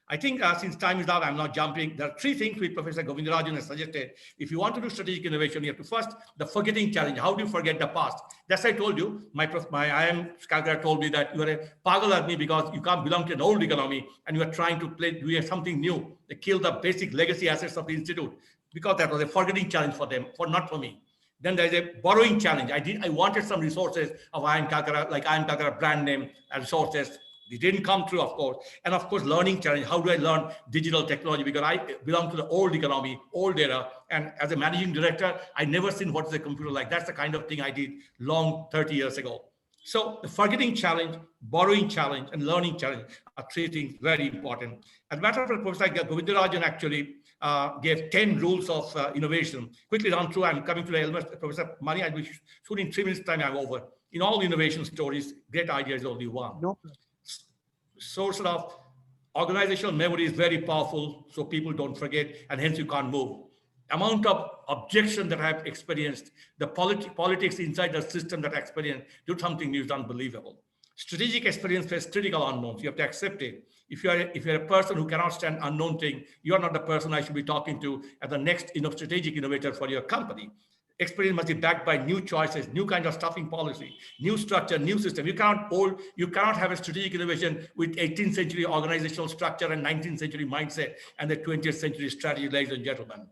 I think since time is up, I'm not jumping. There are 3 things which Professor Govindarajan has suggested. If you want to do strategic innovation, you have to first, the forgetting challenge. How do you forget the past? That's I told you. My IIM Calcutta told me that you are a pagal army because you can't belong to an old economy and you are trying to do something new. They kill the basic legacy assets of the institute because that was a forgetting challenge for them, not for me. Then there's a borrowing challenge. I wanted some resources of IIM Calcutta, like IIM Calcutta brand name and resources. It didn't come true, of course. And of course, learning challenge. How do I learn digital technology? Because I belong to the old economy, old era. And as a managing director, I never seen what is a computer like. That's the kind of thing I did long 30 years ago. So the forgetting challenge, borrowing challenge, and learning challenge are 3 things very important. As a matter of fact, Professor Govindarajan actually gave 10 rules of innovation. Quickly run through, I'm coming to the element, Professor Mani, I'll be soon in 3 minutes time, I'm over. In all innovation stories, great idea is only one. No. Source of organizational memory is very powerful, so people don't forget, and hence you can't move. Amount of objection that I have experienced, the politics inside the system that I experienced, do something new is unbelievable. Strategic experience faces critical unknowns. You have to accept it. If you're a person who cannot stand unknown thing, you are not the person I should be talking to as the next strategic innovator for your company. Experience must be backed by new choices, new kind of staffing policy, new structure, new system. You cannot have a strategic innovation with 18th century organizational structure and 19th century mindset and the 20th century strategy, ladies and gentlemen.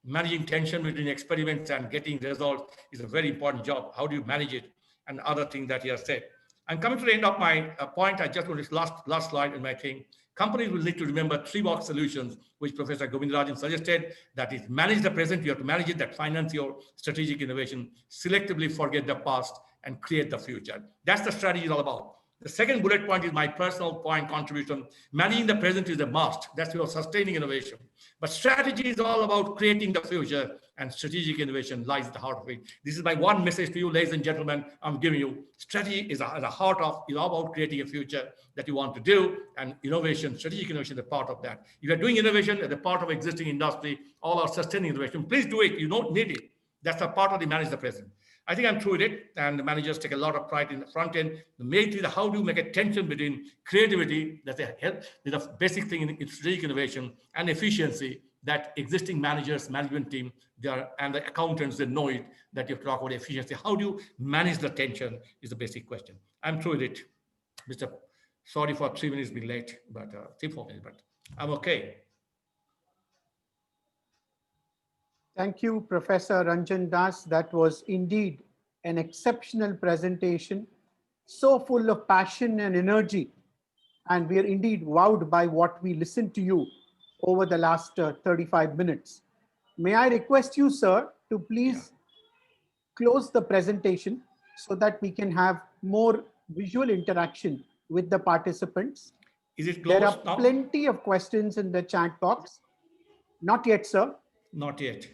Managing tension between experiments and getting results is a very important job. How do you manage it? And other things that you have said. I'm coming to the end of my point. I just want this last slide in my thing. Companies will need to remember 3-box solutions, which Professor Govindarajan suggested. That is, manage the present. You have to manage it. That finance your strategic innovation. Selectively forget the past and create the future. That's the strategy is all about. The second bullet point is my personal point contribution. Managing the present is a must. That's your sustaining innovation. But strategy is all about creating the future, and strategic innovation lies at the heart of it. This is my one message to you, ladies and gentlemen. I'm giving you strategy is at the heart of, is all about creating a future that you want to do, and innovation, strategic innovation is a part of that. If you're doing innovation as a part of existing industry, all our sustaining innovation, please do it. You don't need it. That's a part of the manage the present. I think I'm through with it, and the managers take a lot of pride in the front end. The main thing is how do you make a tension between creativity, that's a basic thing in strategic innovation, and efficiency, that existing managers, management team, and the accountants, they know it, that you have to talk about efficiency. How do you manage the tension is the basic question. I'm through with it. Mr. Sorry for 3 minutes being late, but 3-4 minutes, but I'm okay. Thank you, Professor Ranjan Das. That was indeed an exceptional presentation, so full of passion and energy. And we are indeed wowed by what we listened to you over the last 35 minutes. May I request you, sir, to please close the presentation so that we can have more visual interaction with the participants. Is it closed now? There are now? plenty of questions in the chat box. Not yet, sir. Not yet.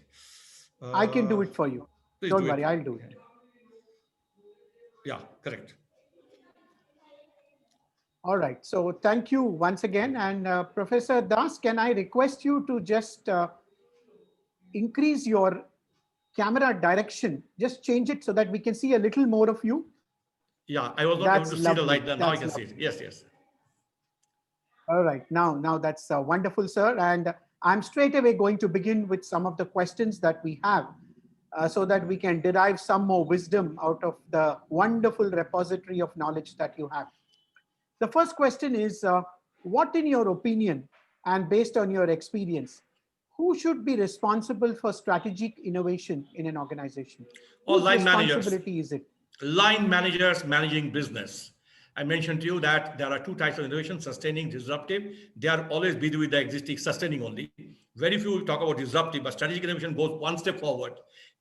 I can do it for you. Don't worry, I'll do it. Yeah, correct. All right. So thank you once again. And Professor Das, can I request you to just increase your camera direction? Just change it so that we can see a little more of you. Yeah, I was not able to see the light. Now I can see it. Yes, yes. All right. Now that's wonderful, sir. And I'm straight away going to begin with some of the questions that we have so that we can derive some more wisdom out of the wonderful repository of knowledge that you have. The first question is, what in your opinion and based on your experience, who should be responsible for strategic innovation in an organization? All line managers. Whose responsibility is it? Line managers managing business. I mentioned to you that there are 2 types of innovation, sustaining, disruptive. They are always busy with the existing, sustaining only. Very few will talk about disruptive, but strategic innovation goes one step forward.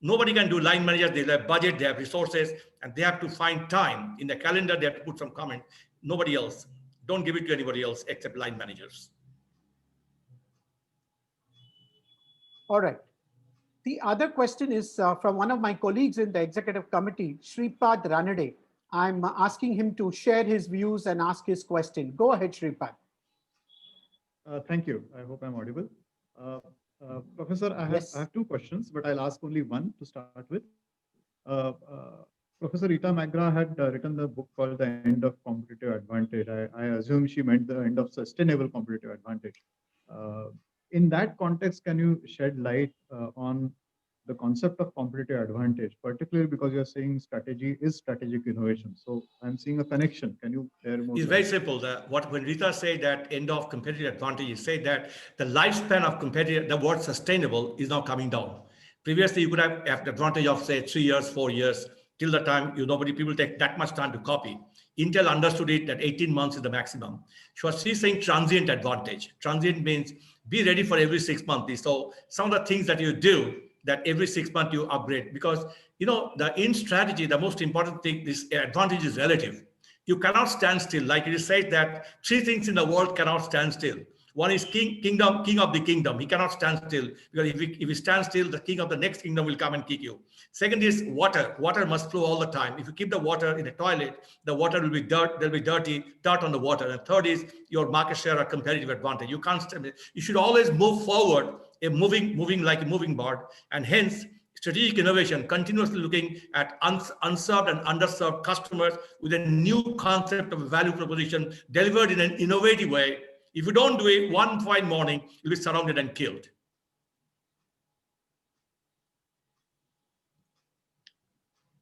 Nobody can do line managers. They have budget, they have resources, and they have to find time in the calendar. They have to put some comment. Nobody else. Don't give it to anybody else except line managers. All right. The other question is from one of my colleagues in the executive committee, Shripad Ranade. I'm asking him to share his views and ask his question. Go ahead, Shripad. Thank you. I hope I'm audible. Professor, I have 2 questions, but I'll ask only one to start with. Professor Rita McGrath had written the book called The End of Competitive Advantage. I assume she meant the end of sustainable competitive advantage. In that context, can you shed light on the concept of competitive advantage, particularly because you're saying strategy is strategic innovation. So I'm seeing a connection. Can you share more? It's very simple. When Rita said that end of competitive advantage, you say that the lifespan of competitive, the word sustainable is now coming down. Previously, you could have the advantage of say 3 years, 4 years, till the time people take that much time to copy. Intel understood it that 18 months is the maximum. So she's saying transient advantage. Transient means be ready for every 6 months. So some of the things that you do, that every 6 months you upgrade, because in strategy, the most important thing, this advantage is relative. You cannot stand still. Like it is said that 3 things in the world cannot stand still. One is king of the kingdom. He cannot stand still, because if he stands still, the king of the next kingdom will come and kick you. Second is water. Water must flow all the time. If you keep the water in a toilet, the water will be dirt. There'll be dirt on the water. And third is your market share or competitive advantage. You can't stand it. You should always move forward, moving like a moving board. And hence, strategic innovation, continuously looking at unserved and underserved customers with a new concept of value proposition delivered in an innovative way. If you don't do it, one fine morning, you'll be surrounded and killed.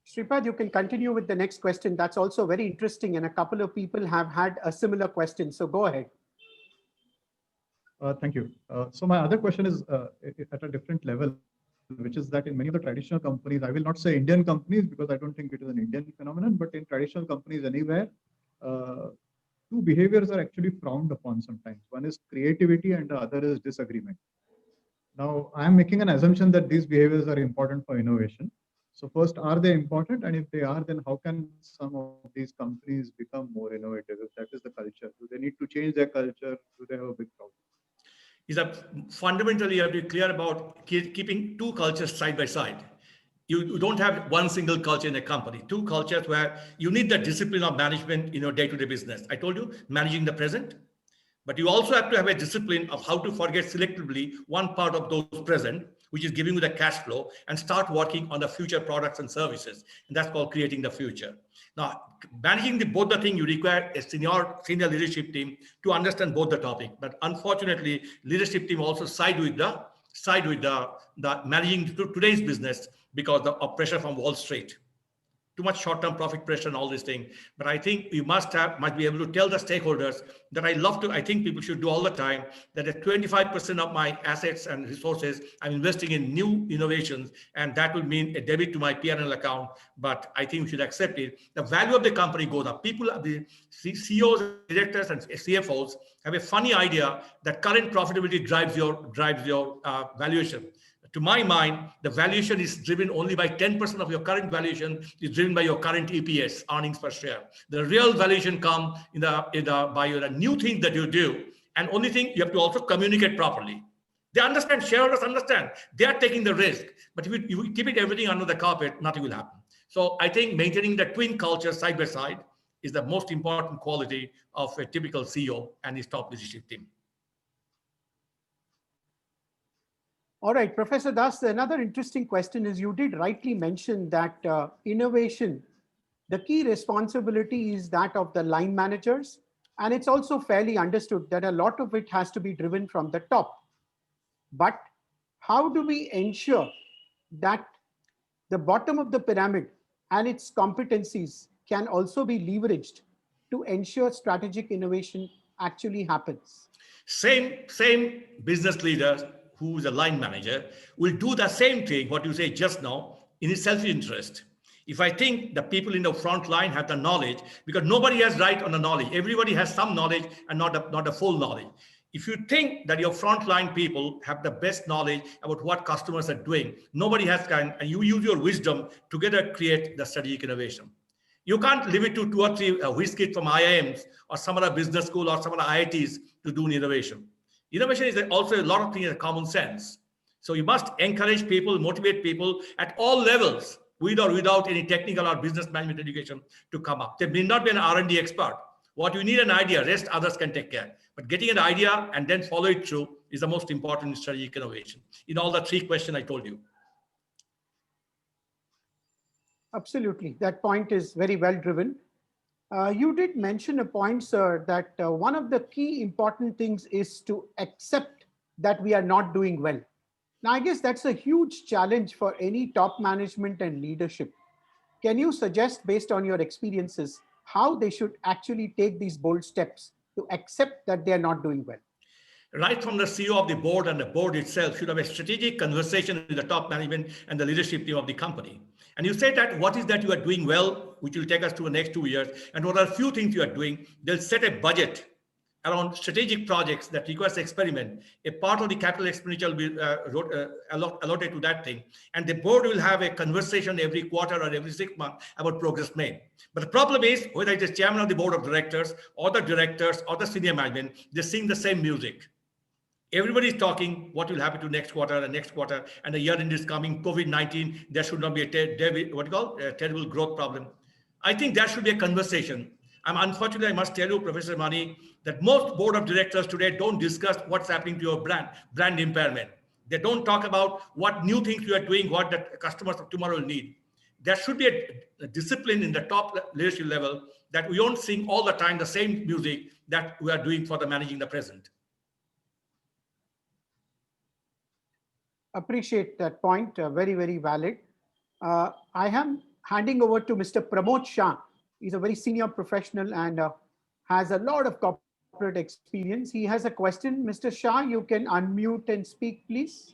Sripad, you can continue with the next question. That's also very interesting, and a couple of people have had a similar question. So go ahead. Thank you. So my other question is at a different level, which is that in many of the traditional companies, I will not say Indian companies because I don't think it is an Indian phenomenon, but in traditional companies anywhere, two behaviors are actually frowned upon sometimes. One is creativity and the other is disagreement. Now, I'm making an assumption that these behaviors are important for innovation. So first, are they important? And if they are, then how can some of these companies become more innovative? If that is the culture, do they need to change their culture? Do they have a big problem? Is that fundamentally you have to be clear about keeping two cultures side by side. You don't have one single culture in a company, two cultures where you need the discipline of management in your day-to-day business. I told you, managing the present, but you also have to have a discipline of how to forget selectively one part of those present, which is giving you the cash flow, and start working on the future products and services. And that's called creating the future. Now, managing both the thing, you require a senior leadership team to understand both the topic. But unfortunately, leadership team also side with the managing today's business because of pressure from Wall Street. Too much short-term profit pressure and all these things. But I think you must be able to tell the stakeholders that I think people should do all the time, that at 25% of my assets and resources, I'm investing in new innovations, and that will mean a debit to my P&L account. But I think we should accept it. The value of the company goes up. People, the CEOs, directors, and CFOs have a funny idea that current profitability drives your valuation. To my mind, the valuation is driven only by 10% of your current valuation is driven by your current EPS, earnings per share. The real valuation comes by the new things that you do. And only thing, you have to also communicate properly. They understand, shareholders understand. They are taking the risk. But if you keep it everything under the carpet, nothing will happen. So I think maintaining the twin culture side by side is the most important quality of a typical CEO and his top leadership team. All right, Professor Das, another interesting question is you did rightly mention that innovation, the key responsibility is that of the line managers. And it's also fairly understood that a lot of it has to be driven from the top. But how do we ensure that the bottom of the pyramid and its competencies can also be leveraged to ensure strategic innovation actually happens? Same business leaders who is a line manager will do the same thing, what you say just now, in his self-interest. If I think the people in the front line have the knowledge, because nobody has right on the knowledge, everybody has some knowledge and not a full knowledge. If you think that your frontline people have the best knowledge about what customers are doing, nobody has kind, and you use your wisdom together create the strategic innovation. You can't leave it to 2 or 3 whiz kids from IIMs or some other business school or some other IITs to do innovation. Innovation is also a lot of things in common sense. So you must encourage people, motivate people at all levels, with or without any technical or business management education, to come up. They may not be an R&D expert. What you need an idea, rest others can take care. But getting an idea and then follow it through is the most important strategic innovation in all the 3 questions I told you. Absolutely. That point is very well driven. You did mention a point, sir, that one of the key important things is to accept that we are not doing well. Now, I guess that's a huge challenge for any top management and leadership. Can you suggest, based on your experiences, how they should actually take these bold steps to accept that they are not doing well? Right from the CEO of the board and the board itself should have a strategic conversation with the top management and the leadership team of the company. And you say that what is that you are doing well, which will take us to the next 2 years, and what are a few things you are doing. They'll set a budget around strategic projects that requires experiment. A part of the capital expenditure will be allotted to that thing. And the board will have a conversation every quarter or every 6 months about progress made. But the problem is, whether it is chairman of the board of directors or the directors or the senior management, they sing the same music. Everybody is talking what will happen to next quarter, and the year end is coming, COVID-19, there should not be a terrible growth problem. I think there should be a conversation. Unfortunately, I must tell you, Professor Mani, that most board of directors today don't discuss what's happening to your brand impairment. They don't talk about what new things we are doing, what the customers of tomorrow will need. There should be a discipline in the top leadership level that we don't sing all the time the same music that we are doing for the managing the present. Appreciate that point. Very, very valid. I am handing over to Mr. Pramod Shah. He's a very senior professional and has a lot of corporate experience. He has a question. Mr. Shah, you can unmute and speak, please.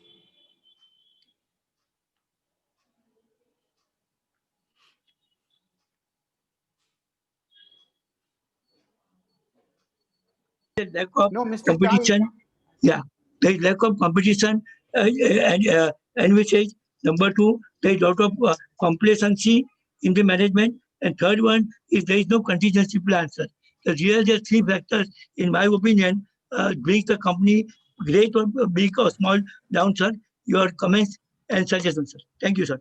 Lack of No, Mr. competition. Shah. Yeah, there is lack of competition, and which is number two. There is a lot of complacency in the management, and third one is there is no contingency plan, sir. The real the three factors, in my opinion, brings the company great or big or small down, sir. Your comments and suggestions, sir. Thank you, sir.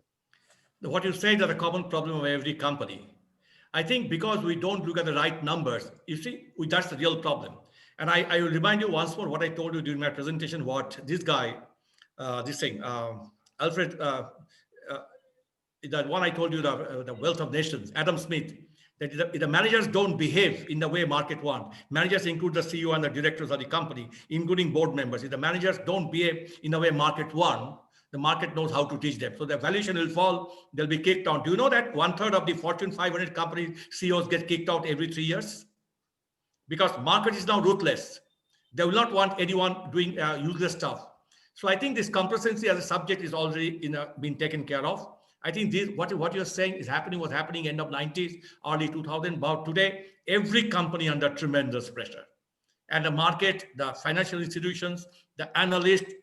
What you said is a common problem of every company. I think because we don't look at the right numbers, you see, that's the real problem. And I will remind you once more what I told you during my presentation, what this guy, Alfred, that one I told you, the Wealth of Nations, Adam Smith, that the managers don't behave in the way market want. Managers include the CEO and the directors of the company, including board members. If the managers don't behave in the way market want, the market knows how to teach them. So the valuation will fall, they'll be kicked out. Do you know that 1/3 of the Fortune 500 companies CEOs get kicked out every 3 years? Because market is now ruthless. They will not want anyone doing useless stuff. So I think this complacency as a subject is already been taken care of. I think this, what you're saying is happening, was happening end of 90s, early 2000. But today, every company under tremendous pressure. And the market, the financial institutions, the analysts,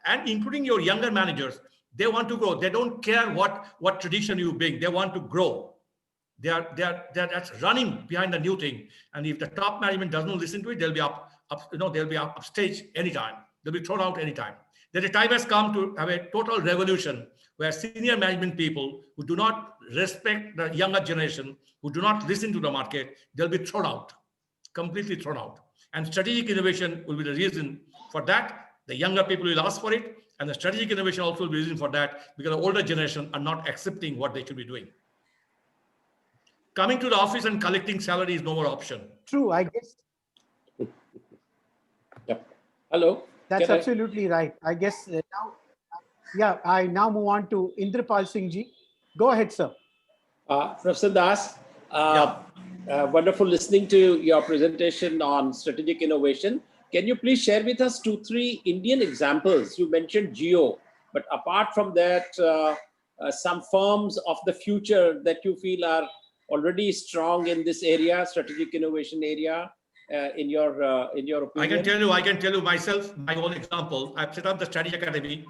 and including your younger managers, they want to grow. They don't care what tradition you bring. They want to grow. They're that's running behind the new thing. And if the top management doesn't listen to it, they'll be they'll be upstage anytime. They'll be thrown out anytime. That a time has come to have a total revolution where senior management people who do not respect the younger generation, who do not listen to the market, they'll be thrown out, completely thrown out. And strategic innovation will be the reason for that. The younger people will ask for it, and the strategic innovation also will be the reason for that, because the older generation are not accepting what they should be doing. Coming to the office and collecting salary is no more option. True, I guess. Yep. Hello. That's absolutely right. I guess now, yeah, I now move on to Indrapal Singh ji. Go ahead, sir. Professor Das, wonderful listening to your presentation on strategic innovation. Can you please share with us 2-3 Indian examples? You mentioned Jio, but apart from that, some firms of the future that you feel are already strong in this area, strategic innovation area, in your opinion? I can tell you myself, my own example. I've set up the Strategy Academy,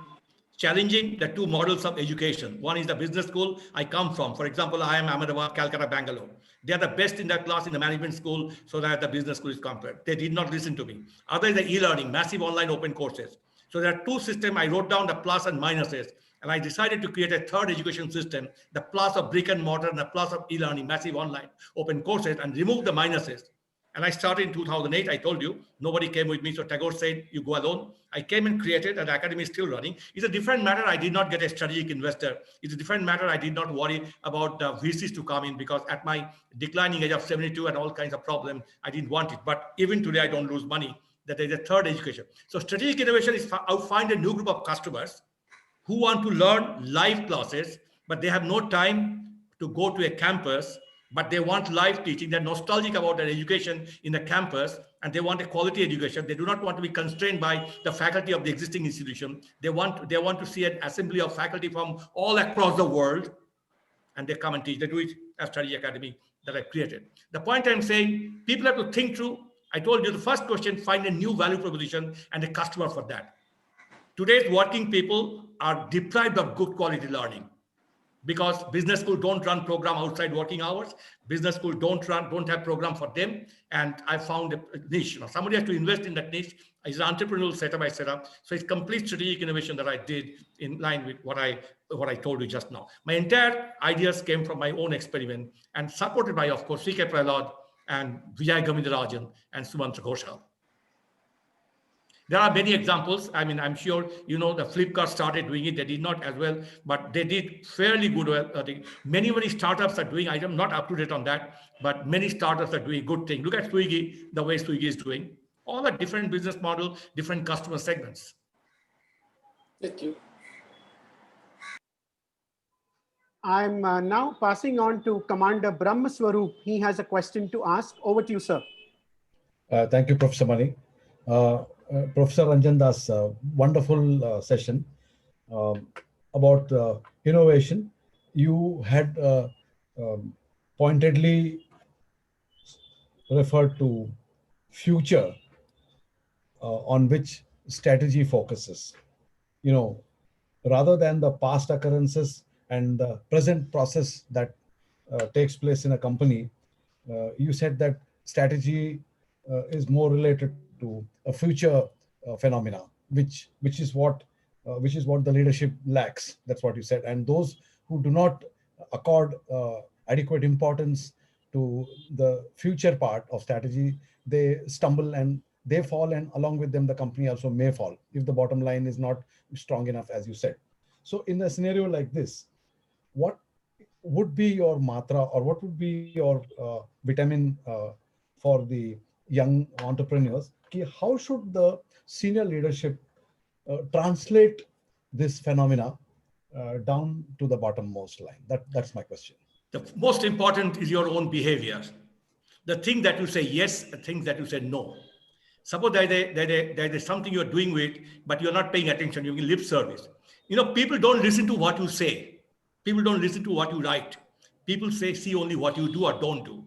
challenging the two models of education. One is the business school I come from. For example, I am Ahmedabad, Calcutta, Bangalore. They are the best in their class in the management school, so that the business school is compared. They did not listen to me. Other is the e-learning, massive online open courses. So there are two systems. I wrote down the plus and minuses, and I decided to create a third education system, the plus of brick and mortar and the plus of e-learning, massive online open courses, and remove the minuses. And I started in 2008. I told you, nobody came with me. So Tagore said, you go alone. I came and created, and the academy is still running. It's a different matter. I did not get a strategic investor. It's a different matter. I did not worry about the VCs to come in, because at my declining age of 72 and all kinds of problems, I didn't want it. But even today, I don't lose money. That is a third education. So strategic innovation is I'll find a new group of customers who want to learn live classes, but they have no time to go to a campus, but they want live teaching. They're nostalgic about their education in the campus, and they want a quality education. They do not want to be constrained by the faculty of the existing institution. They want to see an assembly of faculty from all across the world, and they come and teach. They do it as Strategy Academy that I created. The point I'm saying, people have to think through. I told you the first question, find a new value proposition and a customer for that. Today's working people are deprived of good quality learning, because business school don't run program outside working hours. Business school don't have program for them. And I found a niche. Somebody has to invest in that niche. It's an entrepreneurial setup I set up. So it's complete strategic innovation that I did in line with what I told you just now. My entire ideas came from my own experiment, and supported by, of course, C.K. Prahlad and Vijay Govindarajan and Sumantra Ghoshal. There are many examples. I mean, I'm sure you know the Flipkart started doing it. They did not as well, but they did fairly good. Well, I think many startups are doing. I'm not up to date on that, but many startups are doing good things. Look at Swiggy, the way Swiggy is doing. All the different business model, different customer segments. Thank you. I'm now passing on to Commander Brahmaswarup. He has a question to ask. Over to you, sir. Thank you, Professor Mani. Professor Ranjan Das, wonderful session about innovation. You had pointedly referred to future on which strategy focuses. You know, rather than the past occurrences and the present process that takes place in a company, you said that strategy is more related to a future phenomena, which is what the leadership lacks. That's what you said. And those who do not accord adequate importance to the future part of strategy, they stumble and they fall, and along with them, the company also may fall if the bottom line is not strong enough, as you said. So in a scenario like this, what would be your mantra, or what would be your vitamin for the young entrepreneurs? How should the senior leadership translate this phenomena down to the bottommost line? That's my question. The most important is your own behavior. The thing that you say yes, the things that you say no. Suppose there is something you're doing with, but you're not paying attention, you're giving lip service. You know, people don't listen to what you say. People don't listen to what you write. People see only what you do or don't do.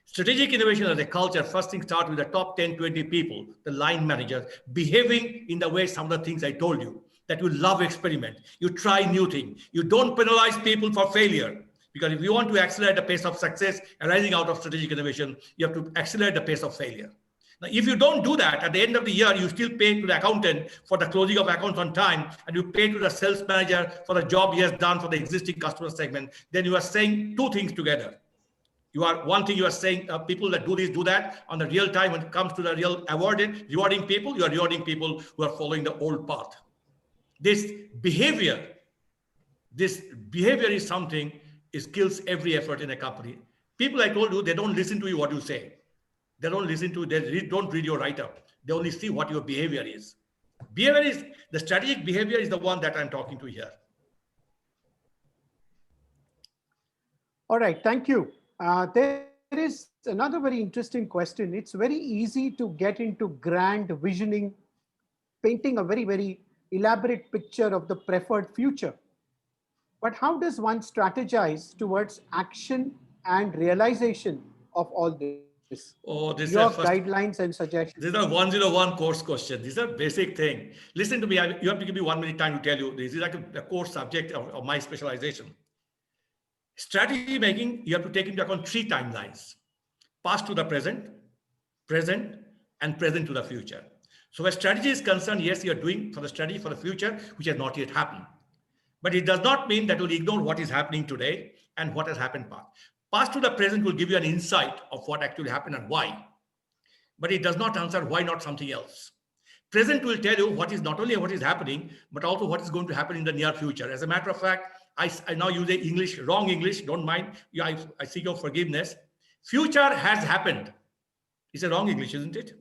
Strategic innovation as a culture, first thing starts with the top 10, 20 people, the line managers, behaving in the way some of the things I told you, that you love experiment, you try new things, you don't penalize people for failure. Because if you want to accelerate the pace of success arising out of strategic innovation, you have to accelerate the pace of failure. Now, if you don't do that, at the end of the year, you still pay to the accountant for the closing of accounts on time, and you pay to the sales manager for the job he has done for the existing customer segment, then you are saying two things together. One thing you are saying, people that do this, do that. On the real time, when it comes to the real rewarding people, you are rewarding people who are following the old path. This behavior is something, it kills every effort in a company. People, I told you, they don't listen to you what you say. They don't listen to, don't read your write-up. They only see what your behavior is. The strategic behavior is the one that I'm talking to here. All right, thank you. There is another very interesting question. It's very easy to get into grand visioning, painting a very, very elaborate picture of the preferred future. But how does one strategize towards action and realization of all this? Oh, this your is guidelines and suggestions. These are 101 course questions. These are basic thing. Listen to me. You have to give me 1 minute time to tell you. This is like a core subject of my specialization. Strategy making, you have to take into account 3 timelines: past to the present, and present to the future. So where strategy is concerned, yes, you are doing for the strategy for the future, which has not yet happened. But it does not mean that you'll ignore what is happening today and what has happened past. Past to the present will give you an insight of what actually happened and why. But it does not answer why not something else. Present will tell you what is not only what is happening, but also what is going to happen in the near future. As a matter of fact, I now use wrong English, don't mind. I seek your forgiveness. Future has happened. It's a wrong English, isn't it?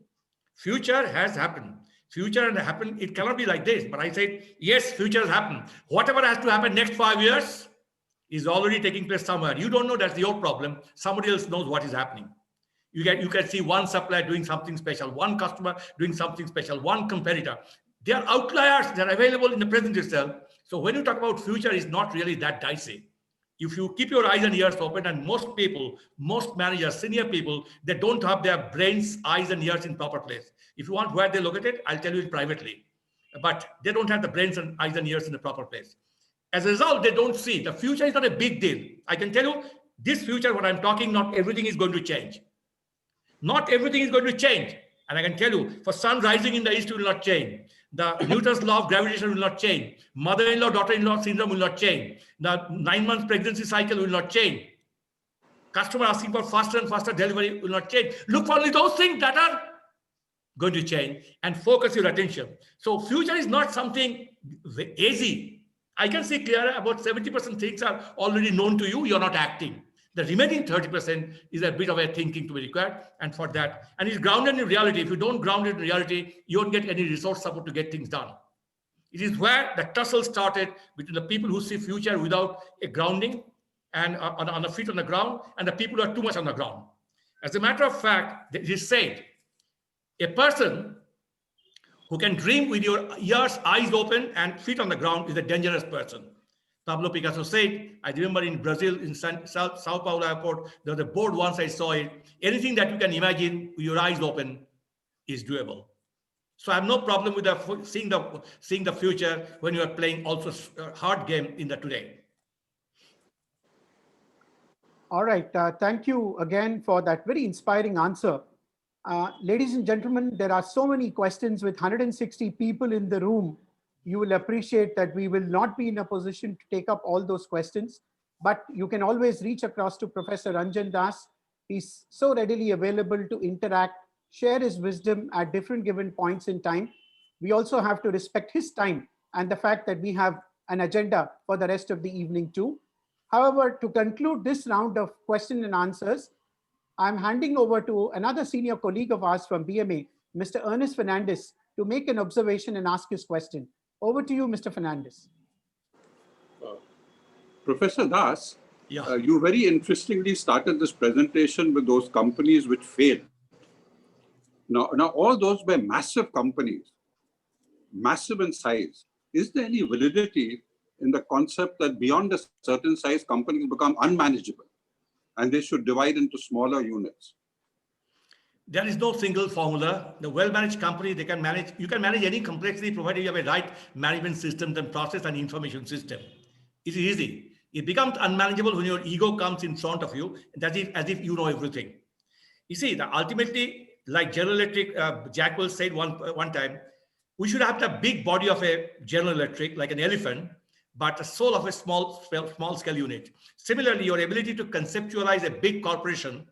Future has happened. Future has happened. It cannot be like this. But I say, yes, future has happened. Whatever has to happen next 5 years is already taking place somewhere. You don't know, that's your problem. Somebody else knows what is happening. You can see one supplier doing something special, one customer doing something special, one competitor. They are outliers. They are available in the present itself. So when you talk about future, it's not really that dicey. If you keep your eyes and ears open, and most people, most managers, senior people, they don't have their brains, eyes and ears in proper place. If you want where they look at it, I'll tell you it privately. But they don't have the brains and eyes and ears in the proper place. As a result, they don't see. The future is not a big deal. I can tell you, this future, what I'm talking, not everything is going to change. Not everything is going to change. And I can tell you, for sun rising in the east will not change. The Newton's law of gravitation will not change. Mother-in-law, daughter-in-law syndrome will not change. The 9 months pregnancy cycle will not change. Customer asking for faster and faster delivery will not change. Look for only those things that are going to change, and focus your attention. So future is not something easy. I can say clearer about 70% things are already known to you, you're not acting. The remaining 30% is a bit of a thinking to be required, and for that, and it's grounded in reality. If you don't ground it in reality, you won't get any resource support to get things done. It is where the tussle started between the people who see future without a grounding and on a feet on the ground, and the people who are too much on the ground. As a matter of fact, it is said, a person who can dream with your ears, eyes open, and feet on the ground is a dangerous person. Pablo Picasso said, I remember in Brazil, in Sao Paulo airport, there was a board once I saw it, anything that you can imagine with your eyes open is doable. So I have no problem with seeing the future when you are playing also a hard game in the today. All right. Thank you again for that very inspiring answer. Ladies and gentlemen, there are so many questions with 160 people in the room. You will appreciate that we will not be in a position to take up all those questions, but you can always reach across to Professor Ranjan Das. He's so readily available to interact, share his wisdom at different given points in time. We also have to respect his time and the fact that we have an agenda for the rest of the evening too. However, to conclude this round of question and answers, I'm handing over to another senior colleague of ours from BMA, Mr. Ernest Fernandez, to make an observation and ask his question. Over to you, Mr. Fernandez. Professor Das, Yeah. you very interestingly started this presentation with those companies which failed. Now all those were massive companies, massive in size. Is there any validity in the concept that beyond a certain size, companies become unmanageable and they should divide into smaller units? There is no single formula. The well-managed company, they can manage, you can manage any complexity provided you have a right management systems and process and information system. It's easy. It becomes unmanageable when your ego comes in front of you, as if you know everything. You see, ultimately, like General Electric, Jack Welch said one time, we should have the big body of a General Electric, like an elephant, but the soul of a small scale unit. Similarly, your ability to conceptualize a big corporation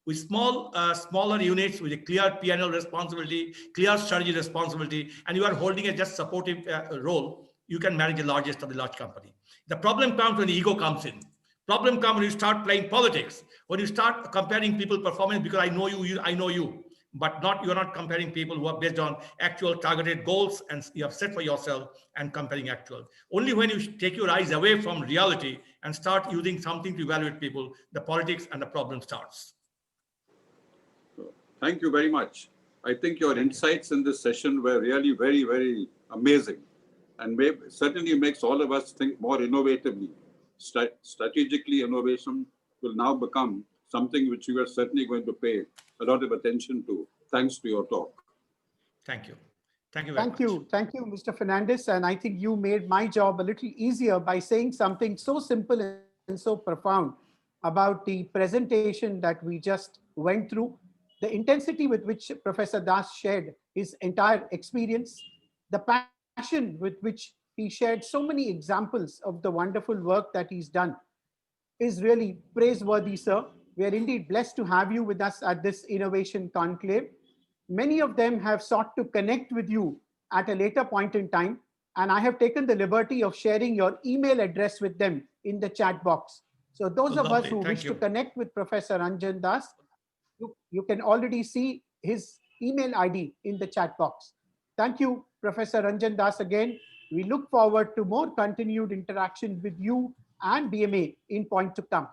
with smaller units with a clear P&L responsibility, clear strategy responsibility, and you are holding a just supportive role, you can manage the largest of the large company. The problem comes when the ego comes in. Problem comes when you start playing politics, when you start comparing people's performance because I know you, I know you, but you're not comparing people who are based on actual targeted goals and you have set for yourself and comparing actual. Only when you take your eyes away from reality and start using something to evaluate people, the politics and the problem starts. Thank you very much. I think your insights in this session were really very, very amazing and certainly makes all of us think more innovatively. Strategically, innovation will now become something which you are certainly going to pay a lot of attention to, thanks to your talk. Thank you. Thank you very much. Thank you, Mr. Fernandez. And I think you made my job a little easier by saying something so simple and so profound about the presentation that we just went through. The intensity with which Professor Das shared his entire experience, the passion with which he shared so many examples of the wonderful work that he's done is really praiseworthy, sir. We are indeed blessed to have you with us at this Innovation Conclave. Many of them have sought to connect with you at a later point in time, and I have taken the liberty of sharing your email address with them in the chat box. So those of us who wish to connect with Professor Ranjan Das, you can already see his email ID in the chat box. Thank you, Professor Ranjan Das, again. We look forward to more continued interaction with you and BMA in point to come.